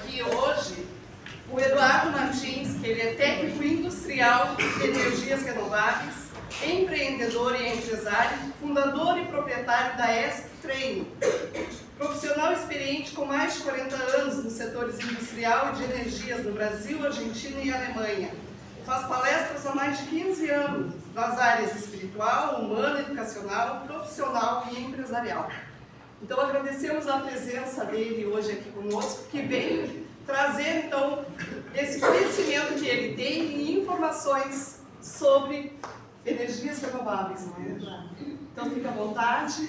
aqui hoje o Eduardo Martins, que ele é técnico industrial de energias renováveis, empreendedor e empresário, fundador e proprietário da ESC Treino, profissional experiente com mais de 40 anos nos setores industrial e de energias no Brasil, Argentina e Alemanha. Faz palestras há mais de 15 anos nas áreas espiritual, humana, educacional, profissional e empresarial. Então agradecemos a presença dele hoje aqui conosco, que veio trazer então esse conhecimento que ele tem e informações sobre energias renováveis. Então fica à vontade.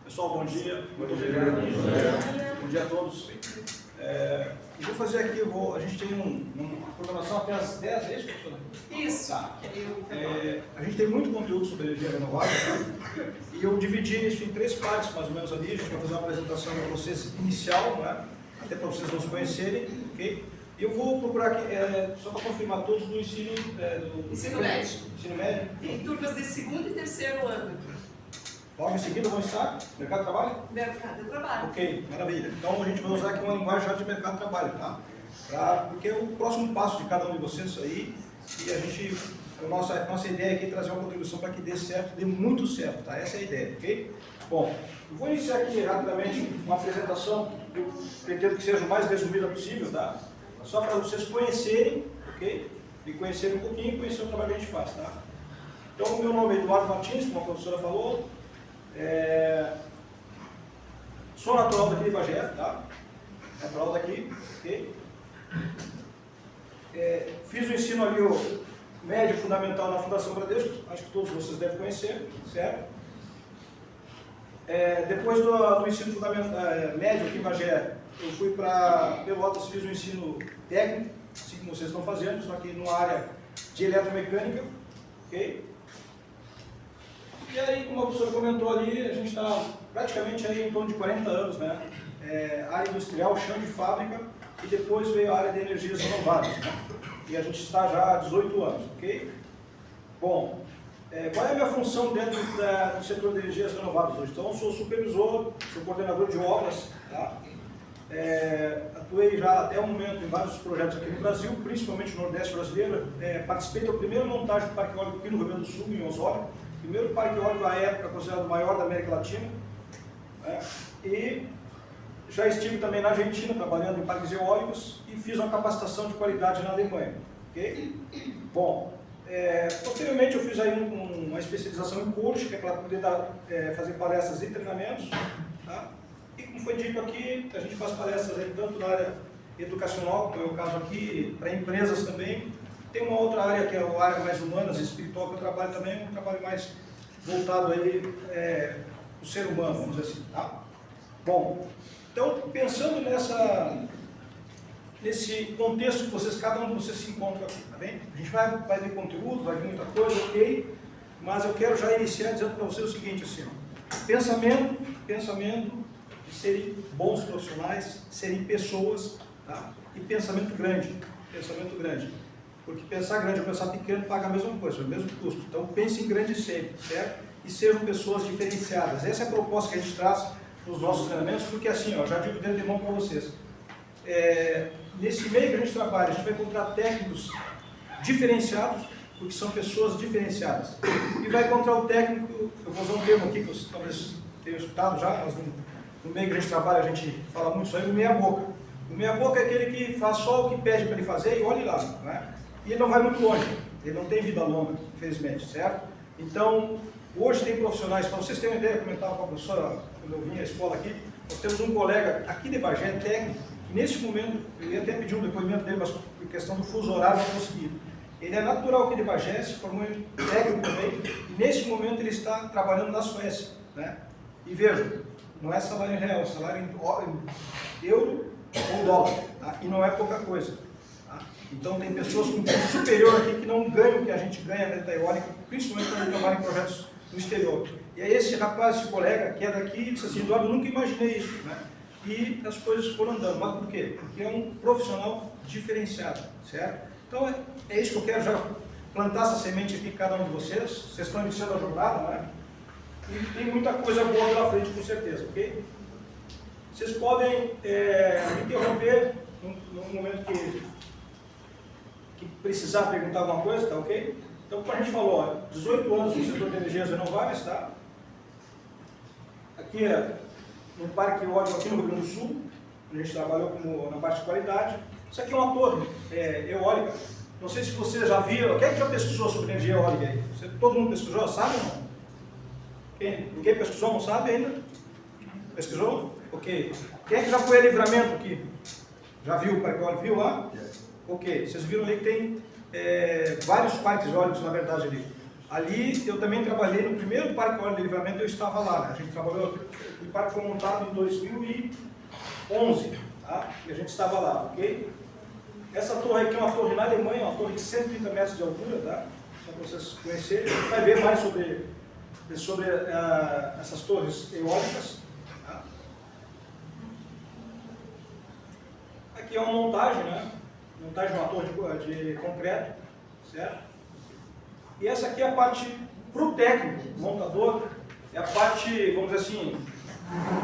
Pessoal, bom dia. Muito obrigado. Bom dia a todos. Eu vou fazer aqui, a gente tem uma programação até às 10, é isso, professora? Isso. Tá. A gente tem muito conteúdo sobre energia renovável, tá? E eu dividi isso em 3 partes, mais ou menos ali. A gente vai fazer uma apresentação para vocês inicial, né? Até para vocês nos conhecerem, ok? E eu vou procurar aqui, só para confirmar, todos do ensino médio. Ensino médio. Tem turmas de segundo e terceiro ano. Logo em seguida vão estar mercado de trabalho? Mercado de trabalho. Ok, maravilha. Então a gente vai usar aqui uma linguagem já de mercado de trabalho, tá? Porque é o próximo passo de cada um de vocês aí, e a nossa ideia aqui é trazer uma contribuição para que dê certo, dê muito certo, tá? Essa é a ideia, ok? Bom, eu vou iniciar aqui rapidamente uma apresentação, eu pretendo que seja o mais resumida possível, tá? Só para vocês conhecerem, ok? E conhecerem um pouquinho e conhecer o trabalho que a gente faz, tá? Então, o meu nome é Eduardo Martins, como a professora falou. Sou natural daqui de Bagé, tá? Natural daqui, ok? Fiz o ensino ali, o médio fundamental na Fundação Bradesco, acho que todos vocês devem conhecer, certo? Depois do ensino fundamental, médio aqui em Bagé, eu fui para Pelotas, fiz o ensino técnico, assim como vocês estão fazendo, só que numa área de eletromecânica, ok? E aí, como a professora comentou ali, a gente está praticamente aí em torno de 40 anos, né? Área industrial, chão de fábrica, e depois veio a área de energias renováveis, né? E a gente está já há 18 anos, ok? Bom, qual é a minha função dentro do setor de energias renováveis hoje? Então, eu sou supervisor, sou coordenador de obras, tá? Atuei já até o momento em vários projetos aqui no Brasil, principalmente no Nordeste brasileiro. Participei da primeira montagem do Parque Eólico aqui no Rio Grande do Sul, em Osório. Primeiro parque eólico à época considerado o maior da América Latina, né? E já estive também na Argentina trabalhando em parques eólicos e fiz uma capacitação de qualidade na Alemanha, ok? Bom, posteriormente eu fiz aí uma especialização em coaching, que é para poder fazer palestras e treinamentos, tá? E como foi dito aqui, a gente faz palestras aí tanto na área educacional, como é o caso aqui, para empresas também. Tem uma outra área que é a área mais humanas e espiritual que eu trabalho também, um trabalho mais voltado aí o ser humano, vamos dizer assim, tá? Bom, então pensando nesse contexto que cada um de vocês se encontra aqui, tá bem? A gente vai ver conteúdo, vai ver muita coisa, ok? Mas eu quero já iniciar dizendo para vocês o seguinte, assim, ó, pensamento de serem bons profissionais, serem pessoas, tá? E pensamento grande. Porque pensar grande ou pensar pequeno paga a mesma coisa, o mesmo custo. Então pense em grande sempre, certo? E sejam pessoas diferenciadas. Essa é a proposta que a gente traz nos nossos treinamentos, porque assim, ó, já digo de antemão para vocês, nesse meio que a gente trabalha, a gente vai encontrar técnicos diferenciados, porque são pessoas diferenciadas. E vai encontrar o técnico, eu vou usar um termo aqui que vocês talvez tenham escutado já, mas no meio que a gente trabalha a gente fala muito isso aí, o meia-boca. O meia-boca é aquele que faz só o que pede para ele fazer e olhe lá, né? E ele não vai muito longe, ele não tem vida longa, infelizmente, certo? Então, hoje tem profissionais, para vocês terem uma ideia, eu comentava com a professora, quando eu vim à escola aqui, nós temos um colega aqui de Bagé, técnico, que nesse momento, eu ia até pedir um depoimento dele, mas por questão do fuso horário não consegui. Ele é natural aqui de Bagé, se formou em técnico também, e nesse momento ele está trabalhando na Suécia, né? E veja, não é salário em real, é salário em euro ou dólar, tá? E não é pouca coisa. Então tem pessoas com custo superior aqui que não ganham o que a gente ganha dentro da eólica, principalmente quando trabalha em projetos no exterior. E aí esse rapaz, esse colega que é daqui, disse assim, Eduardo, eu nunca imaginei isso, né? E as coisas foram andando. Mas por quê? Porque é um profissional diferenciado, certo? Então é isso que eu quero já plantar essa semente aqui em cada um de vocês. Vocês estão iniciando a jornada, né? E tem muita coisa boa pela frente, com certeza, ok? Vocês podem me interromper no momento que precisar perguntar alguma coisa, tá ok? Então, como a gente falou, ó, 18 anos no setor de energias renováveis, tá? Aqui é no Parque Eólico aqui no Rio Grande do Sul, a gente trabalhou na parte de qualidade. Isso aqui é uma torre eólica. Não sei se você já viu, quem é que já pesquisou sobre energia eólica aí? Todo mundo pesquisou, sabe ou não? Ninguém pesquisou, não sabe ainda? Pesquisou? Ok. Quem é que já foi a Livramento aqui? Já viu o Parque Eólico? Viu lá? Ok. Vocês viram ali que tem vários parques eólicos, na verdade, ali. Ali eu também trabalhei no primeiro Parque Eólico de Livramento, eu estava lá. Né? A gente trabalhou, o parque foi montado em 2011, tá? E a gente estava lá, ok? Essa torre aqui é uma torre na Alemanha, uma torre de 130 metros de altura, tá? Só para vocês conhecerem. A gente vai ver mais sobre essas torres eólicas. Tá? Aqui é uma montagem, né? Montagem de uma torre de concreto, certo? E essa aqui é a parte para o técnico, montador, é a parte, vamos dizer assim,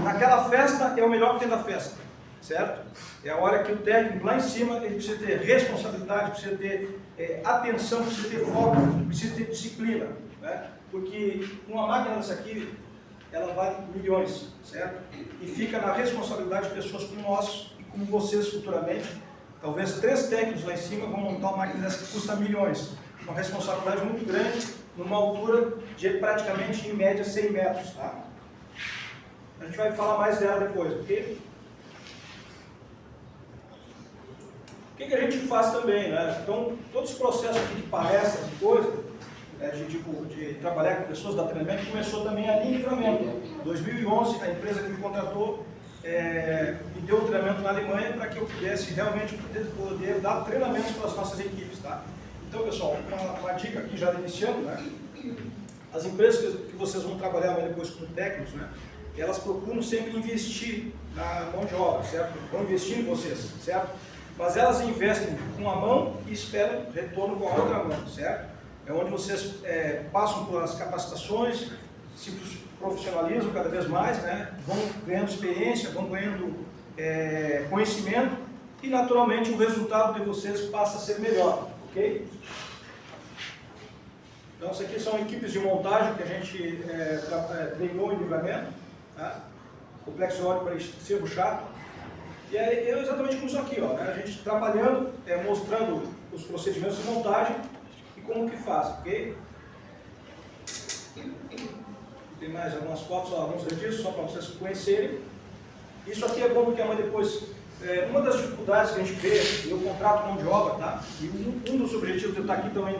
naquela festa é o melhor que tem da festa, certo? É a hora que o técnico lá em cima, ele precisa ter responsabilidade, precisa ter atenção, precisa ter foco, precisa ter disciplina, né? Porque uma máquina dessa aqui, ela vale milhões, certo? E fica na responsabilidade de pessoas como nós e como vocês futuramente. Talvez 3 técnicos lá em cima vão montar uma máquina dessa que custa milhões. Uma responsabilidade muito grande, numa altura de praticamente, em média, 100 metros. Tá? A gente vai falar mais dela depois, ok? O que a gente faz também, né? Então, todos os processos de palestras e coisas, de trabalhar com pessoas da treinamento, começou também ali em Livramento. Em 2011, a empresa que me contratou me deu um treinamento na Alemanha para que eu pudesse realmente poder dar treinamentos para as nossas equipes. Tá? Então, pessoal, uma dica aqui já iniciando, né? As empresas que vocês vão trabalhar depois como técnicos, né? Elas procuram sempre investir na mão de obra, certo? Vão investir em vocês, certo? Mas elas investem com uma mão e esperam retorno com a outra mão, certo? É onde vocês passam por as capacitações, se profissionalizam cada vez mais, né? Vão ganhando experiência, vão ganhando conhecimento e, naturalmente, o resultado de vocês passa a ser melhor, ok? Então, isso aqui são equipes de montagem que a gente treinou em Livramento, tá? Complexo eólico para Cerro Chato. E é exatamente como isso aqui, ó, né? A gente trabalhando, mostrando os procedimentos de montagem e como que faz, ok? Tem mais algumas fotos, alguns registros, só para vocês conhecerem. Isso aqui é bom porque amanhã depois, uma das dificuldades que a gente vê, eu contrato mão de obra, tá? E um dos objetivos de eu estar aqui também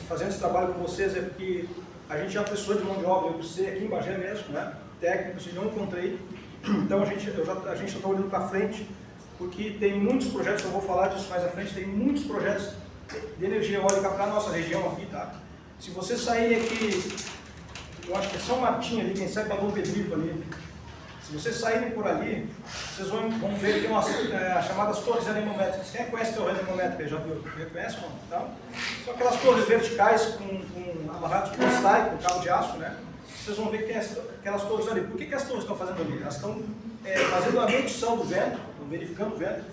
fazendo esse trabalho com vocês é porque a gente é uma pessoa de mão de obra, eu precisei aqui em Bagé mesmo, né? Técnico, assim, não encontrei. Então a gente está olhando para frente, porque tem muitos projetos, eu vou falar disso mais à frente, tem muitos projetos de energia eólica para a nossa região aqui, tá? Se vocês saírem aqui, eu acho que é São Martinho ali, quem sabe para Dom Pedrito ali, se vocês saírem por ali, vocês vão ver que tem umas chamadas torres anemométricas. Quem conhece a torre anemométrica? Já viu? Conhece ou não? Então, são aquelas torres verticais amarradas com style, com cabo de aço, né? Vocês vão ver que tem aquelas torres ali. Por que as torres estão fazendo ali? Elas estão fazendo a medição do vento, estão verificando o vento,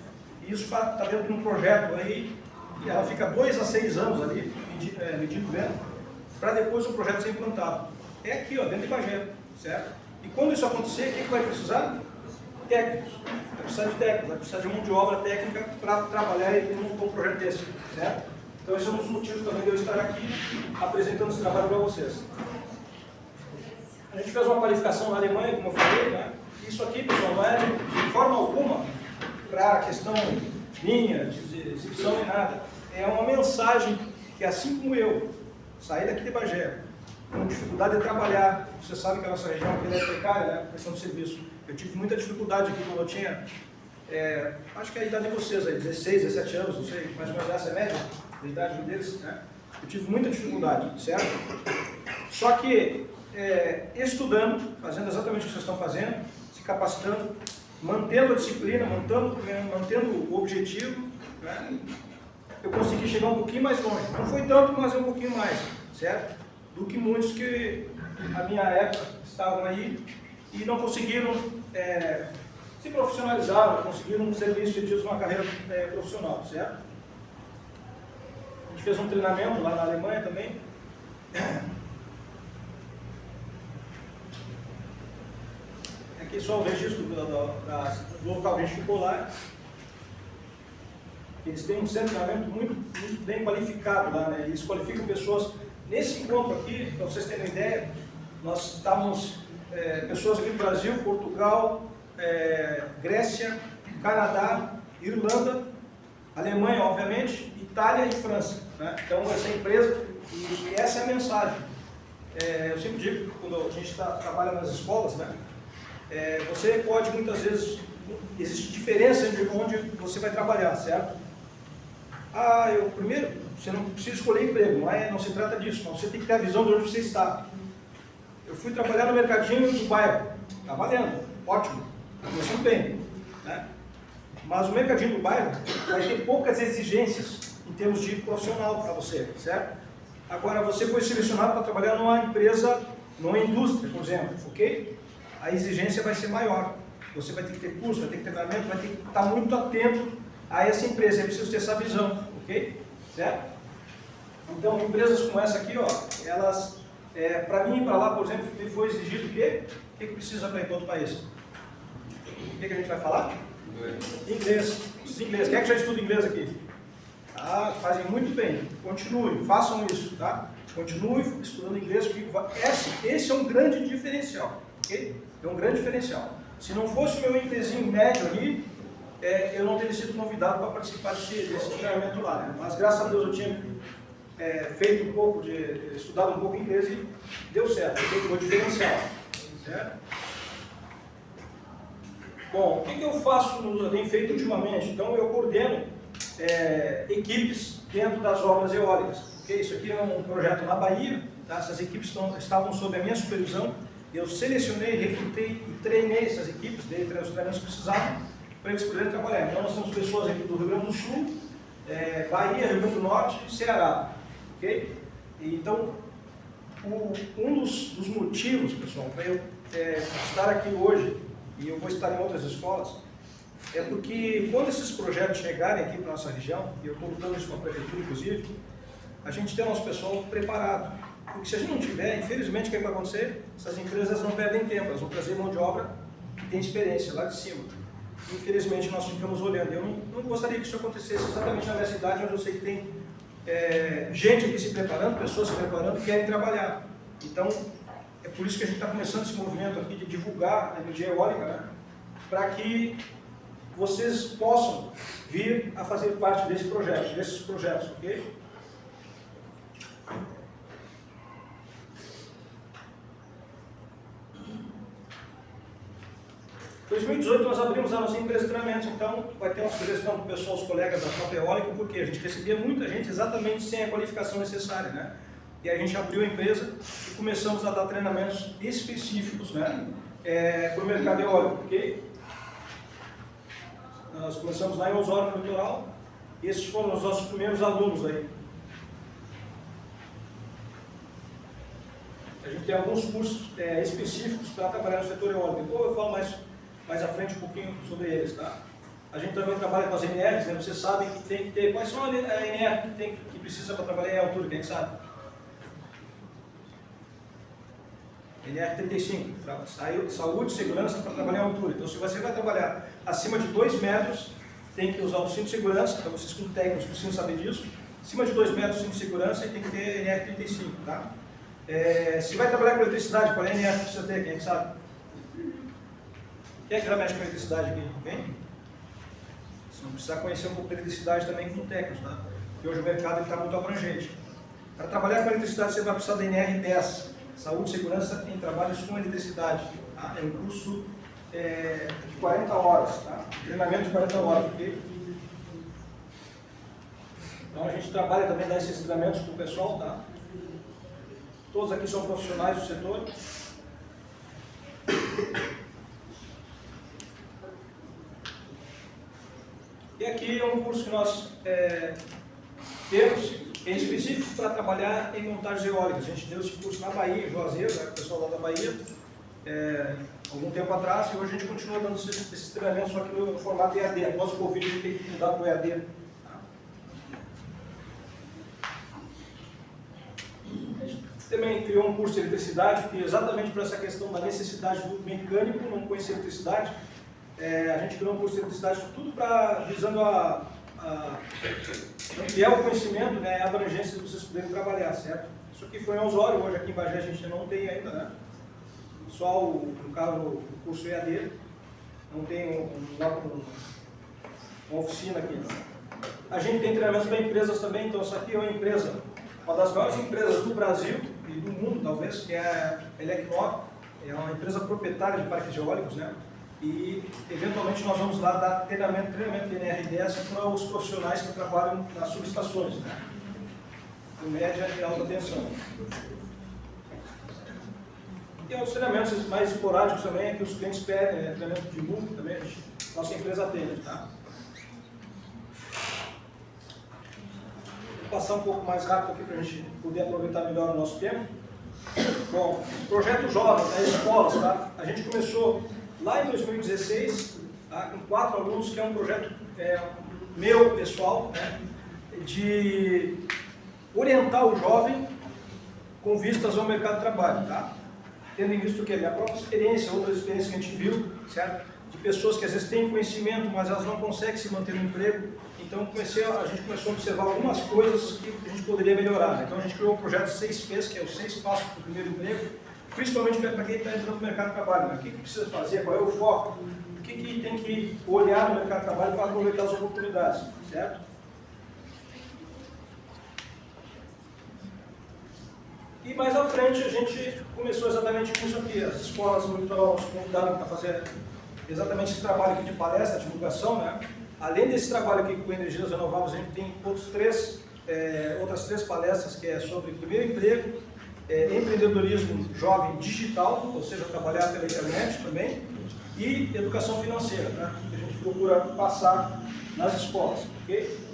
e isso está dentro de um projeto aí, e ela fica 2 a 6 anos ali, medindo o vento, para depois o projeto ser implantado. É aqui, ó, dentro de Bagé, certo? E quando isso acontecer, o que vai precisar? Técnicos. Vai precisar de técnicos, vai precisar de mão de obra técnica para trabalhar e montar um projeto desse, certo? Então esse é um dos motivos também de eu estar aqui apresentando esse trabalho para vocês. A gente fez uma qualificação na Alemanha, como eu falei, né? Isso aqui, pessoal, não é de forma alguma para a questão minha, de exibição nem nada. É uma mensagem que, assim como eu, saí daqui de Bagé, com dificuldade de trabalhar, você sabe que a nossa região aqui é precária, né? Questão de serviço. Eu tive muita dificuldade aqui quando eu tinha, acho que é a idade de vocês aí, 16, 17 anos, não sei, mais ou menos essa é a média da idade deles, né? Eu tive muita dificuldade, certo? Só que estudando, fazendo exatamente o que vocês estão fazendo, se capacitando, mantendo a disciplina, mantendo o objetivo, né? Eu consegui chegar um pouquinho mais longe. Não foi tanto, mas um pouquinho mais, certo? Do que muitos que, na minha época, estavam aí e não conseguiram se profissionalizaram, conseguiram um ser bem-sucedidos numa carreira profissional, certo? A gente fez um treinamento lá na Alemanha também. Aqui só o registro do local que a gente ficou lá. Eles têm um centro de treinamento muito bem qualificado lá, né? Eles qualificam pessoas. Nesse encontro aqui, para vocês terem uma ideia, nós estávamos pessoas aqui do Brasil, Portugal, Grécia, Canadá, Irlanda, Alemanha, obviamente, Itália e França, né? Então, essa empresa, e essa é a mensagem. Eu sempre digo, quando a gente trabalha nas escolas, né? Você pode, muitas vezes, existe diferença entre onde você vai trabalhar, certo? Primeiro, você não precisa escolher emprego, não se trata disso, mas você tem que ter a visão de onde você está. Eu fui trabalhar no mercadinho do bairro, está valendo, ótimo, está começando bem, né? Mas o mercadinho do bairro vai ter poucas exigências em termos de profissional para você, certo? Agora, você foi selecionado para trabalhar numa empresa, numa indústria, por exemplo, ok? A exigência vai ser maior. Você vai ter que ter curso, vai ter que ter treinamento, vai ter que estar muito atento a essa empresa. É preciso ter essa visão, ok? Certo? Então, empresas como essa aqui, ó, elas, para mim, para lá, por exemplo, foi exigido o quê? O que precisa para ir para outro país? O que a gente vai falar? Inglês. Inglês. Quem é que já estuda inglês aqui? Fazem muito bem. Continuem, façam isso, tá? Continue estudando inglês, porque esse é um grande diferencial, ok? É um grande diferencial. Se não fosse o meu inglesinho médio ali, eu não teria sido convidado para participar desse treinamento lá, né? Mas graças a Deus eu tinha feito estudado um pouco inglês e deu certo, foi diferencial, certo? Bom, o que eu faço, eu tenho feito ultimamente? Então eu coordeno equipes dentro das obras eólicas, ok? Isso aqui é um projeto na Bahia, tá? Essas equipes estavam sob a minha supervisão. Eu selecionei, recrutei e treinei essas equipes, dei os treinamentos que precisavam para eles poderem trabalhar. Então nós temos pessoas aqui do Rio Grande do Sul, Bahia, Rio Grande do Norte e Ceará, ok? Então, um dos motivos, pessoal, para eu estar aqui hoje, e eu vou estar em outras escolas, é porque quando esses projetos chegarem aqui para a nossa região, e eu estou lutando isso com a prefeitura, inclusive, a gente tem o nosso pessoal preparado. Porque se a gente não tiver, infelizmente, o que vai acontecer? Essas empresas não perdem tempo, elas vão trazer mão de obra que tem experiência lá de cima. Infelizmente, nós ficamos olhando. Eu não gostaria que isso acontecesse exatamente na minha cidade, onde eu sei que tem gente aqui se preparando, pessoas se preparando, que querem trabalhar. Então, é por isso que a gente está começando esse movimento aqui de divulgar a energia eólica, né? Para que vocês possam vir a fazer parte desses projetos, ok? Em 2018 nós abrimos a nossa empresa de treinamentos, então vai ter uma sugestão para o pessoal, os colegas da própria eólica, porque a gente recebia muita gente exatamente sem a qualificação necessária, né? E aí a gente abriu a empresa e começamos a dar treinamentos específicos, né? Para o mercado eólico, ok? Nós começamos lá em Osório, no litoral, e esses foram os nossos primeiros alunos aí. A gente tem alguns cursos específicos para trabalhar no setor eólico, então eu falo mais à frente um pouquinho sobre eles, tá? A gente também trabalha com as NRs, né? Vocês sabem que tem que ter, quais são a NR que precisa para trabalhar em altura, quem sabe? NR 35, saúde e segurança para trabalhar em altura. Então, se você vai trabalhar acima de 2 metros, tem que usar o cinto de segurança, então vocês como técnicos precisam saber disso. Acima de 2 metros, cinto de segurança, e tem que ter NR 35, tá? Se vai trabalhar com eletricidade, qual é a NR que precisa ter, quem sabe? Quem é que já mexe com eletricidade aqui? Quem? Você não precisa conhecer um pouco de eletricidade também como técnico, tá? Porque hoje o mercado está muito abrangente. Para trabalhar com eletricidade, você vai precisar da NR 10. Saúde e segurança em trabalhos com eletricidade. Tá? É um curso de 40 horas, tá? Treinamento de 40 horas. Okay? Então a gente trabalha também, dá esses treinamentos para o pessoal, tá? Todos aqui são profissionais do setor. E aqui é um curso que nós temos, é específico para trabalhar em montagens eólicas. A gente deu esse curso na Bahia, em Juazeiro, né, o pessoal lá da Bahia. algum tempo atrás, e hoje a gente continua dando esses treinamentos, só que no formato EAD. Após o Covid, a gente tem que mudar para o EAD. Tá? A gente também criou um curso de eletricidade, que exatamente por essa questão da necessidade do mecânico não conhecer eletricidade, a gente criou um curso de eletricidade, tudo visando ampliar o conhecimento, né, a abrangência de vocês poderem trabalhar, certo? Isso aqui foi em Osório, hoje aqui em Bagé a gente não tem ainda, né? Só no caso o curso EAD, não tem uma oficina aqui. A gente tem treinamentos para empresas também, então essa aqui é uma empresa, uma das maiores empresas do Brasil e do mundo, talvez, que é a Elecnor, é uma empresa proprietária de parques eólicos, né? E eventualmente nós vamos lá dar treinamento de NR10 para os profissionais que trabalham nas subestações, né? Com média e alta tensão. E outros treinamentos mais esporádicos também, que os clientes pedem, treinamento de MOOC também, nossa empresa atende, tá? Vou passar um pouco mais rápido aqui para a gente poder aproveitar melhor o nosso tempo. Bom, projeto jovem, escolas, tá? A gente começou lá em 2016, tá? Com 4 alunos, que é um projeto meu, pessoal, né? De orientar o jovem com vistas ao mercado de trabalho, tá? Tendo em vista o que? A própria experiência, outras experiências que a gente viu, certo? De pessoas que às vezes têm conhecimento, mas elas não conseguem se manter no emprego. Então a gente começou a observar algumas coisas que a gente poderia melhorar. Então a gente criou o projeto 6Ps, que é os 6 passos para o primeiro emprego, principalmente para quem está entrando no mercado de trabalho. Né? O que precisa fazer, qual é o foco, o que tem que olhar no mercado de trabalho para aproveitar as oportunidades, certo? E mais à frente a gente começou exatamente com isso aqui. As escolas no litoral nos convidaram para fazer exatamente esse trabalho aqui de palestra, divulgação, né? Além desse trabalho aqui com energias renováveis, a gente tem outras 3 palestras que é sobre primeiro emprego, empreendedorismo jovem digital, ou seja, trabalhar pela internet também, e educação financeira, tá? Que a gente procura passar nas escolas, ok?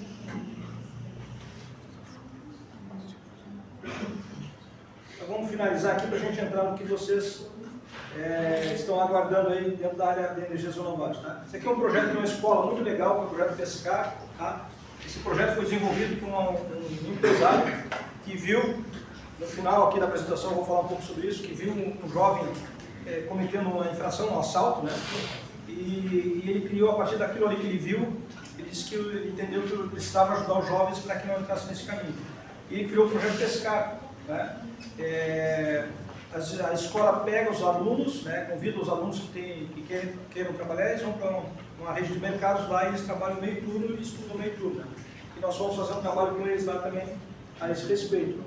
Então vamos finalizar aqui para a gente entrar no que vocês estão aguardando aí dentro da área de energias renováveis. Tá? Esse aqui é um projeto de uma escola muito legal, que é o projeto PSK. Tá? Esse projeto foi desenvolvido por um empresário que viu, no final aqui da apresentação eu vou falar um pouco sobre isso, que viu um jovem cometendo uma infração, um assalto, né? E ele criou, a partir daquilo ali que ele viu, ele disse que ele entendeu que ele precisava ajudar os jovens para que não entrassem nesse caminho. E ele criou o projeto PSK. Né? A escola pega os alunos, né, convida os alunos que queiram trabalhar, eles vão para uma rede de mercados lá e eles trabalham meio turno e estudam meio turno. Né? E nós vamos fazer um trabalho com eles lá também a esse respeito.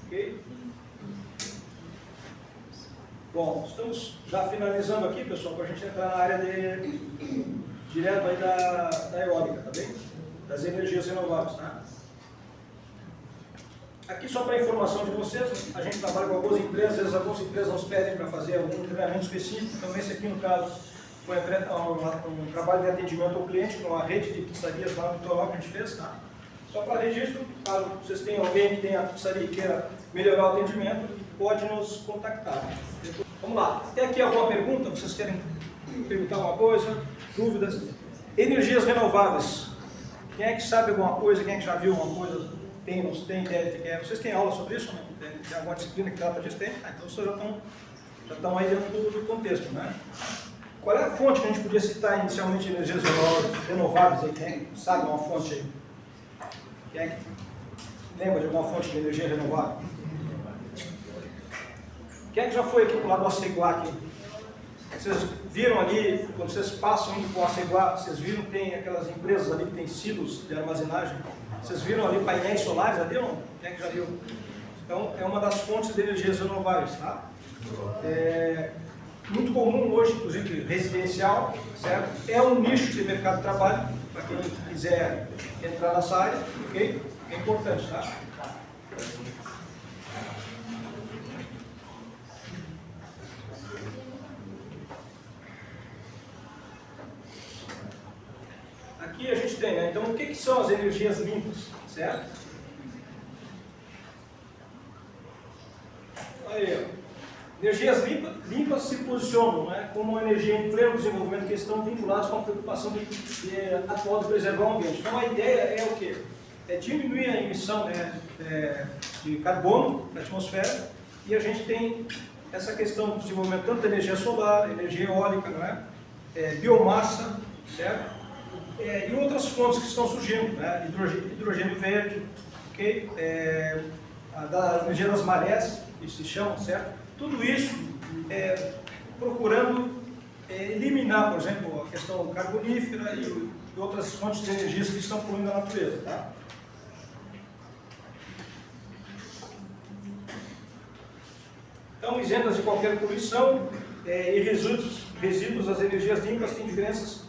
Okay? Bom, estamos já finalizando aqui, pessoal, para a gente entrar na área direto aí da eólica, tá bem? Das energias renováveis, tá? Aqui só para informação de vocês, a gente trabalha com algumas empresas, algumas empresas nos pedem para fazer algum treinamento específico, então esse aqui no caso foi um trabalho de atendimento ao cliente, numa rede de pizzarias lá no litoral que a gente fez, tá? Só para registro, caso vocês tenham alguém que tenha pizzaria e queira melhorar o atendimento, pode nos contactar. Vamos lá, tem aqui alguma pergunta? Vocês querem perguntar alguma coisa? Dúvidas? Energias renováveis. Quem é que sabe alguma coisa? Quem é que já viu alguma coisa? Tem, não tem ideia? Vocês têm aula sobre isso? Né? Tem alguma disciplina que trata disso? Tem? Então vocês já estão aí dentro do contexto, né? Qual é a fonte que a gente podia citar inicialmente de energias renováveis? Aí? Quem sabe uma fonte aí? Quem é que lembra de alguma fonte de energia renovável? Quem é que já foi aqui para o lado do Aceguá aqui? Vocês viram ali, quando vocês passam indo para o Aceguá, vocês viram que tem aquelas empresas ali que tem silos de armazenagem? Vocês viram ali painéis solares ali ou não? Quem é que já viu? Então, é uma das fontes de energias renováveis, tá? Muito comum hoje, inclusive residencial, certo? É um nicho de mercado de trabalho, para quem quiser entrar nessa área, ok? É importante, tá? Aqui a gente tem, né? Então, o que são as energias limpas, certo? Aí, ó. Energias limpas se posicionam, né, como uma energia em pleno desenvolvimento que estão vinculadas com a preocupação atual de preservar o ambiente. Então a ideia é o quê? É diminuir a emissão, né, de carbono na atmosfera, e a gente tem essa questão do desenvolvimento tanto da energia solar, energia eólica, não é? Biomassa, certo? E outras fontes que estão surgindo, né? Hidrogênio verde, okay? Da energia das marés, que se chama, certo? Tudo isso procurando eliminar, por exemplo, a questão carbonífera e outras fontes de energias que estão poluindo a natureza. Tá? Então, isentas de qualquer poluição e resíduos das energias limpas têm diferenças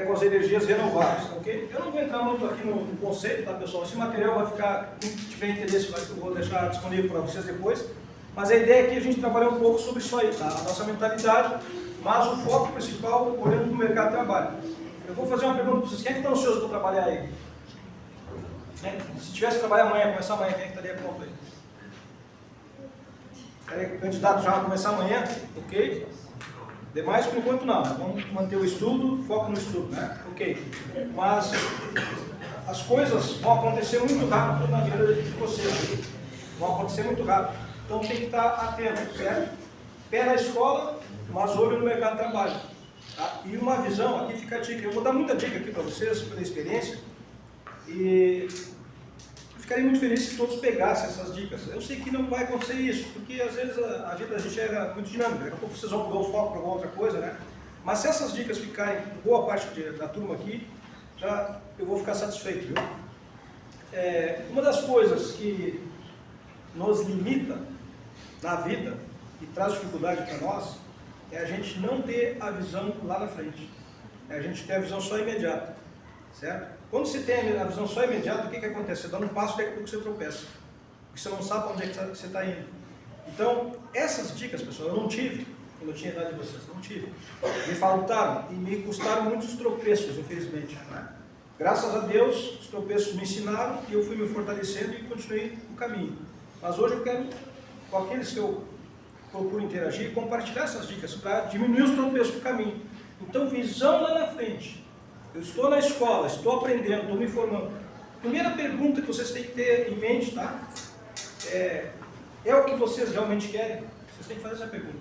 com as energias renováveis. Okay? Eu não vou entrar muito aqui no conceito, tá, pessoal? Esse material vai ficar, quem tiver interesse, eu vou deixar disponível para vocês depois. Mas a ideia aqui é a gente trabalhar um pouco sobre isso aí, tá? A nossa mentalidade, mas o foco principal olhando para o mercado de trabalho. Eu vou fazer uma pergunta para vocês: quem é que está ansioso para trabalhar aí? Se tivesse que trabalhar amanhã, começar amanhã, quem é que estaria pronto aí? Candidato já vai começar amanhã, ok? Demais, por enquanto não, vamos manter o estudo, foco no estudo, né? Ok. Mas as coisas vão acontecer muito rápido na vida de vocês. Vão acontecer muito rápido. Então tem que estar atento, certo? Pé na escola, mas olho no mercado de trabalho. Tá? E uma visão, aqui fica a dica. Eu vou dar muita dica aqui para vocês, pela experiência. E ficaria muito feliz se todos pegassem essas dicas. Eu sei que não vai acontecer isso, porque às vezes a vida da gente é muito dinâmica. Daqui a pouco vocês vão mudar o foco para outra coisa, né? Mas se essas dicas ficarem boa parte da turma aqui, já eu vou ficar satisfeito, viu? Uma das coisas que nos limita na vida e traz dificuldade para nós é a gente não ter a visão lá na frente. É a gente ter a visão só imediata, certo? Quando você tem a visão só imediata, o que acontece? Você dá um passo e daqui a pouco você tropeça. Porque você não sabe para onde é que você está indo. Então, essas dicas, pessoal, eu não tive, quando eu tinha a idade de vocês, não tive. Me faltaram e me custaram muitos tropeços, infelizmente. Né? Graças a Deus, os tropeços me ensinaram e eu fui me fortalecendo e continuei o caminho. Mas hoje eu quero, com aqueles que eu procuro interagir, compartilhar essas dicas para diminuir os tropeços do caminho. Então, visão lá na frente. Eu estou na escola, estou aprendendo, estou me formando. Primeira pergunta que vocês têm que ter em mente, tá? É o que vocês realmente querem? Vocês têm que fazer essa pergunta,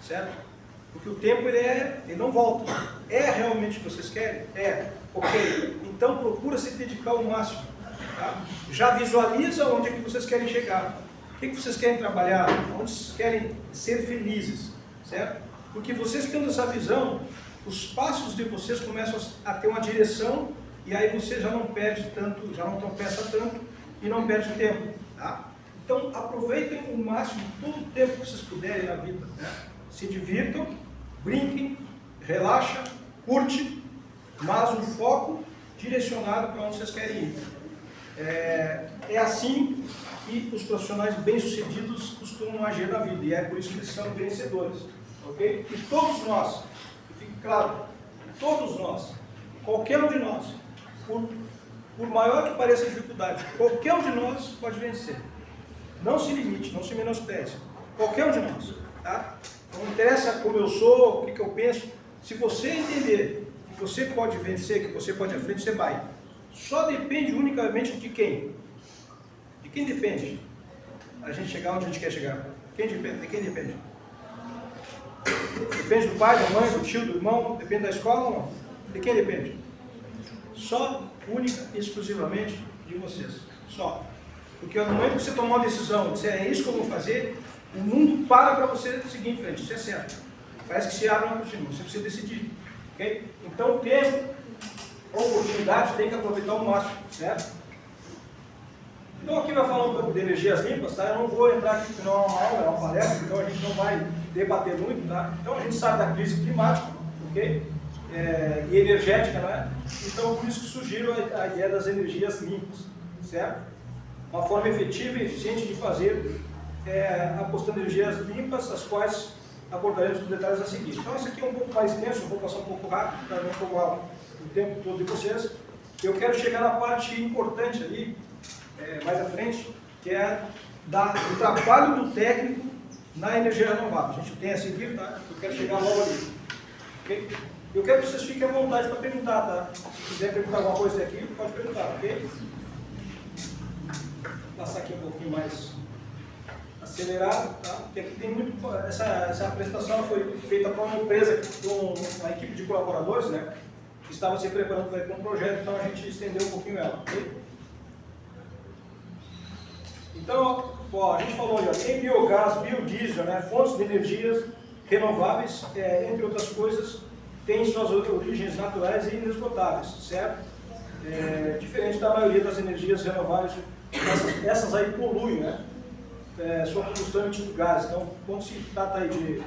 certo? Porque o tempo ele não volta. É realmente o que vocês querem? É. Ok. Então procura se dedicar ao máximo. Tá? Já visualiza onde é que vocês querem chegar. O que vocês querem trabalhar? Onde vocês querem ser felizes, certo? Porque vocês tendo essa visão, os passos de vocês começam a ter uma direção e aí você já não perde tanto, já não tropeça tanto e não perde tempo, tá? Então aproveitem o máximo todo o tempo que vocês puderem na vida, né? Se divirtam, brinquem, relaxa, curte, mas um foco direcionado para onde vocês querem ir. É assim que os profissionais bem-sucedidos costumam agir na vida e é por isso que eles são vencedores, ok? E todos nós, fique claro, todos nós, qualquer um de nós, por maior que pareça a dificuldade, qualquer um de nós pode vencer. Não se limite, não se menospreze. Qualquer um de nós, tá? Não interessa como eu sou, o que eu penso. Se você entender que você pode vencer, que você pode ir à frente, você vai. Só depende unicamente de quem? De quem depende? A gente chegar onde a gente quer chegar. Quem depende? De quem depende? Depende do pai, da mãe, do tio, do irmão? Depende da escola ou não? De quem depende? Só, única e exclusivamente de vocês. Só. Porque no momento que você tomar uma decisão, você é isso que eu vou fazer, o mundo para você seguir em frente. Isso é certo. Parece que se abre uma cortina, você precisa decidir. Okay? Então, o tempo, a oportunidade, tem que aproveitar ao máximo, certo? Então, aqui vai falar um pouco de energias limpas, tá? Eu não vou entrar aqui, porque não é uma aula, é uma palestra, então a gente não vai debater muito, tá? Então, a gente sabe da crise climática, ok? E energética, né? Então, por isso que surgiu a ideia das energias limpas, certo? Uma forma efetiva e eficiente de fazer apostando em energias limpas, as quais abordaremos os detalhes a seguir. Então, isso aqui é um pouco mais extenso, eu vou passar um pouco rápido, para não tomar o tempo todo de vocês. Eu quero chegar na parte importante ali, mais à frente, que é do trabalho do técnico na energia renovável. A gente tem a seguir, tá? Eu quero chegar logo ali. Okay? Eu quero que vocês fiquem à vontade para perguntar, tá? Se quiser perguntar alguma coisa aqui, pode perguntar, ok? Vou passar aqui um pouquinho mais acelerado, tá? Porque aqui tem muito. Essa apresentação foi feita para uma empresa, uma equipe de colaboradores, né? Que estava se preparando para ir para um projeto, então a gente estendeu um pouquinho ela, ok? Então, ó, a gente falou ali, ó, em biogás, biodiesel, né? Fontes de energias renováveis, entre outras coisas, têm suas origens naturais e inesgotáveis, certo? Diferente da maioria das energias renováveis, essas aí poluem, né? Sua combustão emitindo gás. Então, quando se trata aí de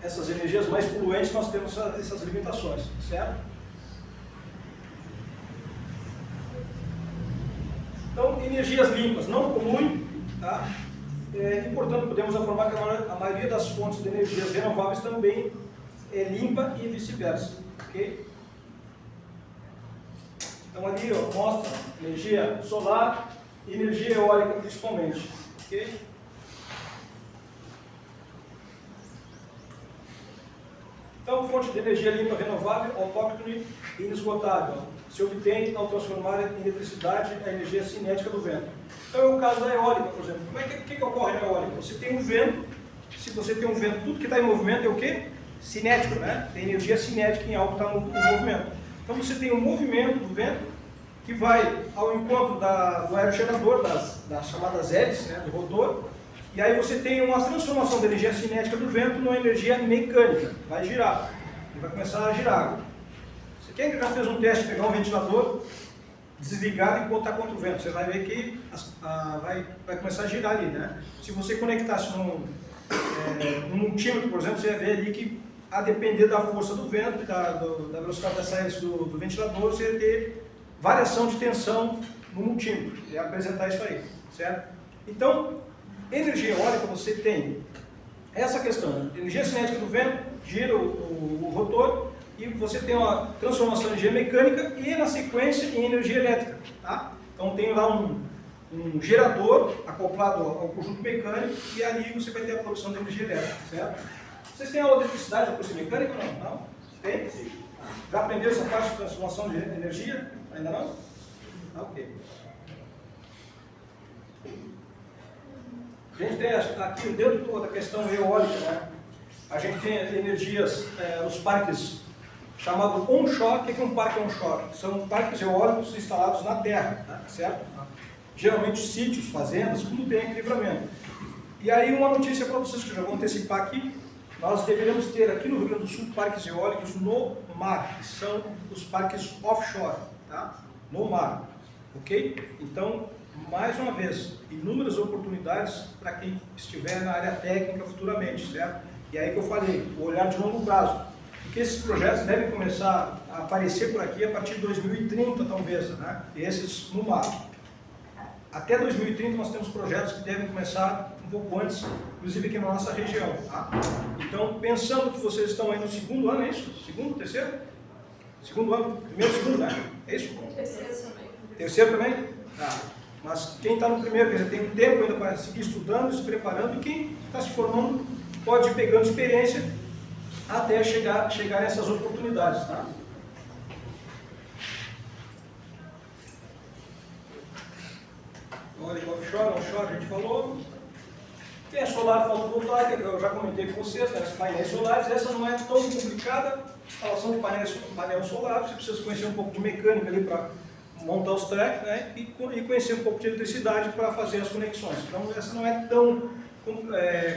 essas energias mais poluentes, nós temos essas limitações, certo? Então, energias limpas não poluem, tá? E, portanto, podemos afirmar que a maioria das fontes de energias renováveis também é limpa e vice-versa, ok? Então, ali ó, mostra energia solar e energia eólica principalmente, ok? Então, fonte de energia limpa, renovável, autóctone e inesgotável. Se obtém ao transformar em eletricidade a energia cinética do vento. Então, é o caso da eólica, por exemplo. Como é que ocorre na eólica? Você tem um vento, se você tem um vento, tudo que está em movimento é o quê? Cinético, né? Tem energia cinética em algo que está em movimento. Então, você tem um movimento do vento que vai ao encontro do aerogerador, das chamadas hélices, né, do rotor, e aí você tem uma transformação da energia cinética do vento numa energia mecânica. Vai girar, e vai começar a girar. Quem já fez um teste de pegar um ventilador desligado e botar contra o vento? Você vai ver que vai começar a girar ali, né? Se você conectasse num multímetro, por exemplo, você vai ver ali que, a depender da força do vento e da velocidade dessa hélice do ventilador, você vai ter variação de tensão no multímetro. É apresentar isso aí, certo? Então, energia eólica, você tem essa questão, energia cinética do vento, gira o rotor, e você tem uma transformação de energia mecânica e, na sequência, em energia elétrica, tá? Então, tem lá um gerador acoplado ao conjunto mecânico e ali você vai ter a produção de energia elétrica, certo? Vocês têm aula de eletricidade na curso mecânica ou não? Não? Tem? Já aprendeu essa parte de transformação de energia? Ainda não? Ok. A gente tem aqui, dentro da questão eólica, né? A gente tem energias, os parques chamados onshore. O que é um parque onshore? São parques eólicos instalados na terra, tá? Certo? Geralmente sítios, fazendas, tudo tem equilibramento. E aí uma notícia para vocês que eu já vou antecipar aqui, nós deveríamos ter aqui no Rio Grande do Sul parques eólicos no mar, que são os parques offshore, tá? No mar, ok? Então, mais uma vez, inúmeras oportunidades para quem estiver na área técnica futuramente, certo? E aí que eu falei, o olhar de longo prazo, porque esses projetos devem começar a aparecer por aqui a partir de 2030, talvez, né? Esses no mar. Até 2030 nós temos projetos que devem começar um pouco antes, inclusive aqui na nossa região, tá? Então, pensando que vocês estão aí no segundo ano, é isso? Segundo, terceiro? Segundo ano, primeiro, segundo, né? É isso? Terceiro também. Terceiro também? Tá. Mas quem está no primeiro, quer dizer, tem um tempo ainda para seguir estudando, se preparando, e quem está se formando pode ir pegando experiência até chegar nessas oportunidades, tá? Olha, offshore, onshore, a gente falou. Tem a solar fotovoltaica, que eu já comentei com vocês, né, os painéis solares. Essa não é tão complicada, instalação de painel solar, você precisa conhecer um pouco de mecânica ali para montar os tracks, né, e conhecer um pouco de eletricidade para fazer as conexões. Então, essa não é tão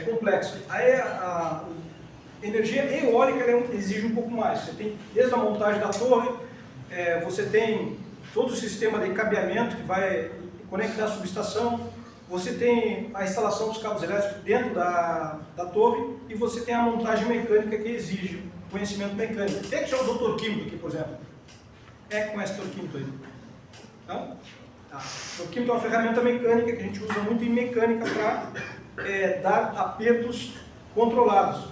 complexa. Aí, a energia eólica exige um pouco mais. Você tem, desde a montagem da torre, você tem todo o sistema de cabeamento que vai conectar a subestação, você tem a instalação dos cabos elétricos dentro da torre e você tem a montagem mecânica que exige conhecimento mecânico. Quem é que chama o doutor químico aqui, por exemplo? Quem é que conhece o doutor químico aí? Não? Tá. O doutor químico é uma ferramenta mecânica que a gente usa muito em mecânica para dar apertos controlados.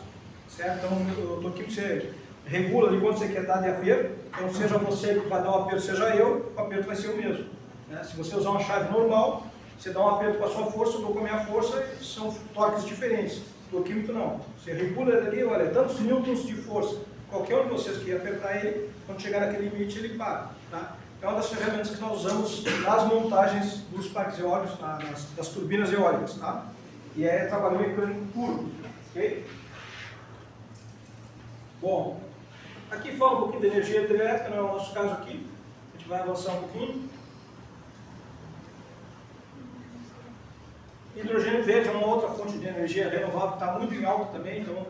Certo? Então, o doutor químico você regula ali quanto você quer dar de aperto, então seja você que vai dar o aperto, seja eu, o aperto vai ser o mesmo. Né? Se você usar uma chave normal, Você dá um aperto com a sua força, eu dou com a minha força, são torques diferentes. O químico não. Você regula ele ali, olha, tantos newtons de força. Qualquer um de vocês que apertar ele, quando chegar naquele limite, ele para. Tá? É uma das ferramentas que nós usamos nas montagens dos parques eólicos, das turbinas eólicas. Tá? E é trabalho mecânico puro. Okay? Bom, aqui fala um pouquinho de energia hidrelétrica, não é o nosso caso aqui. A gente vai avançar um pouquinho. Hidrogênio verde é uma outra fonte de energia renovável que está muito em alta também, então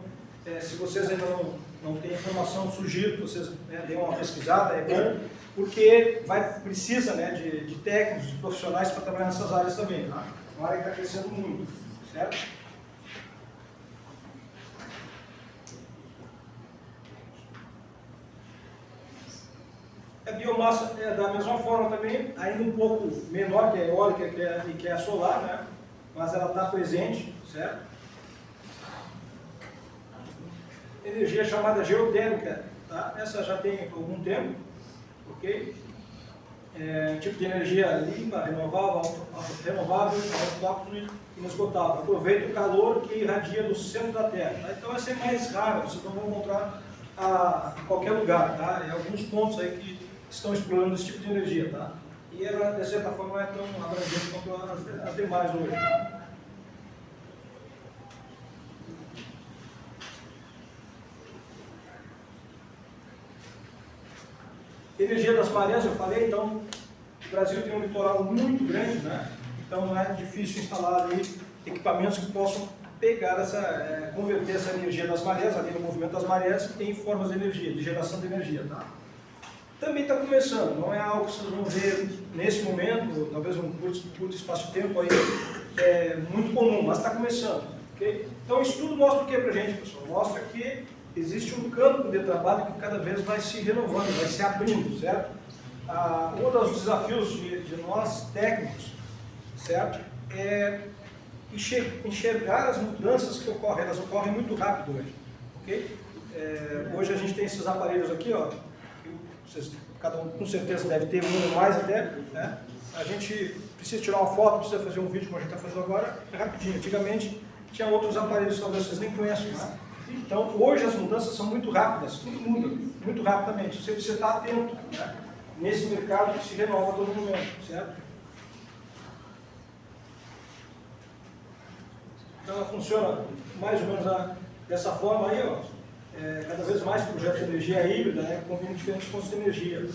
se vocês ainda não têm informação, sugiro que vocês deem uma pesquisada, é bom, porque precisa de técnicos, de profissionais para trabalhar nessas áreas também, tá? Uma área que está crescendo muito, certo? A biomassa é da mesma forma também, ainda um pouco menor que a eólica e que é a solar, né? Mas ela está presente, certo? Energia chamada geotérmica, tá? Essa já tem algum tempo, ok? Tipo de energia limpa, renovável, autóctone e inesgotável. Aproveita o calor que irradia do centro da Terra. Tá? Então essa é mais rara, vocês não vão encontrar em qualquer lugar, tá? Em alguns pontos aí que estão explorando esse tipo de energia, tá? E ela, de certa forma, não é tão abrangente quanto as demais hoje. Energia das marés, eu falei, então, o Brasil tem um litoral muito grande, né? Então não é difícil instalar ali equipamentos que possam pegar converter essa energia das marés, ali no movimento das marés, em formas de energia, de geração de energia, tá? Também está começando, não é algo que vocês vão ver nesse momento, talvez um curto espaço de tempo aí, muito comum, mas está começando. Okay? Então isso tudo mostra o que para a gente, pessoal? Mostra que existe um campo de trabalho que cada vez vai se renovando, vai se abrindo, certo? Um dos desafios de nós técnicos, certo? É enxergar as mudanças que ocorrem, elas ocorrem muito rápido hoje. Okay? Hoje a gente tem esses aparelhos aqui, ó. Cada um com certeza deve ter um ou mais até, né? A gente precisa tirar uma foto, precisa fazer um vídeo como a gente está fazendo agora, é rapidinho. Antigamente tinha outros aparelhos que talvez vocês nem conhecem, né? Então hoje as mudanças são muito rápidas, tudo muda muito rapidamente. Você precisa estar atento, né? Nesse mercado que se renova a todo momento, certo? Então ela funciona mais ou menos dessa forma aí, ó. Cada vez mais projetos de energia híbrida, né, combinam diferentes fontes de energia.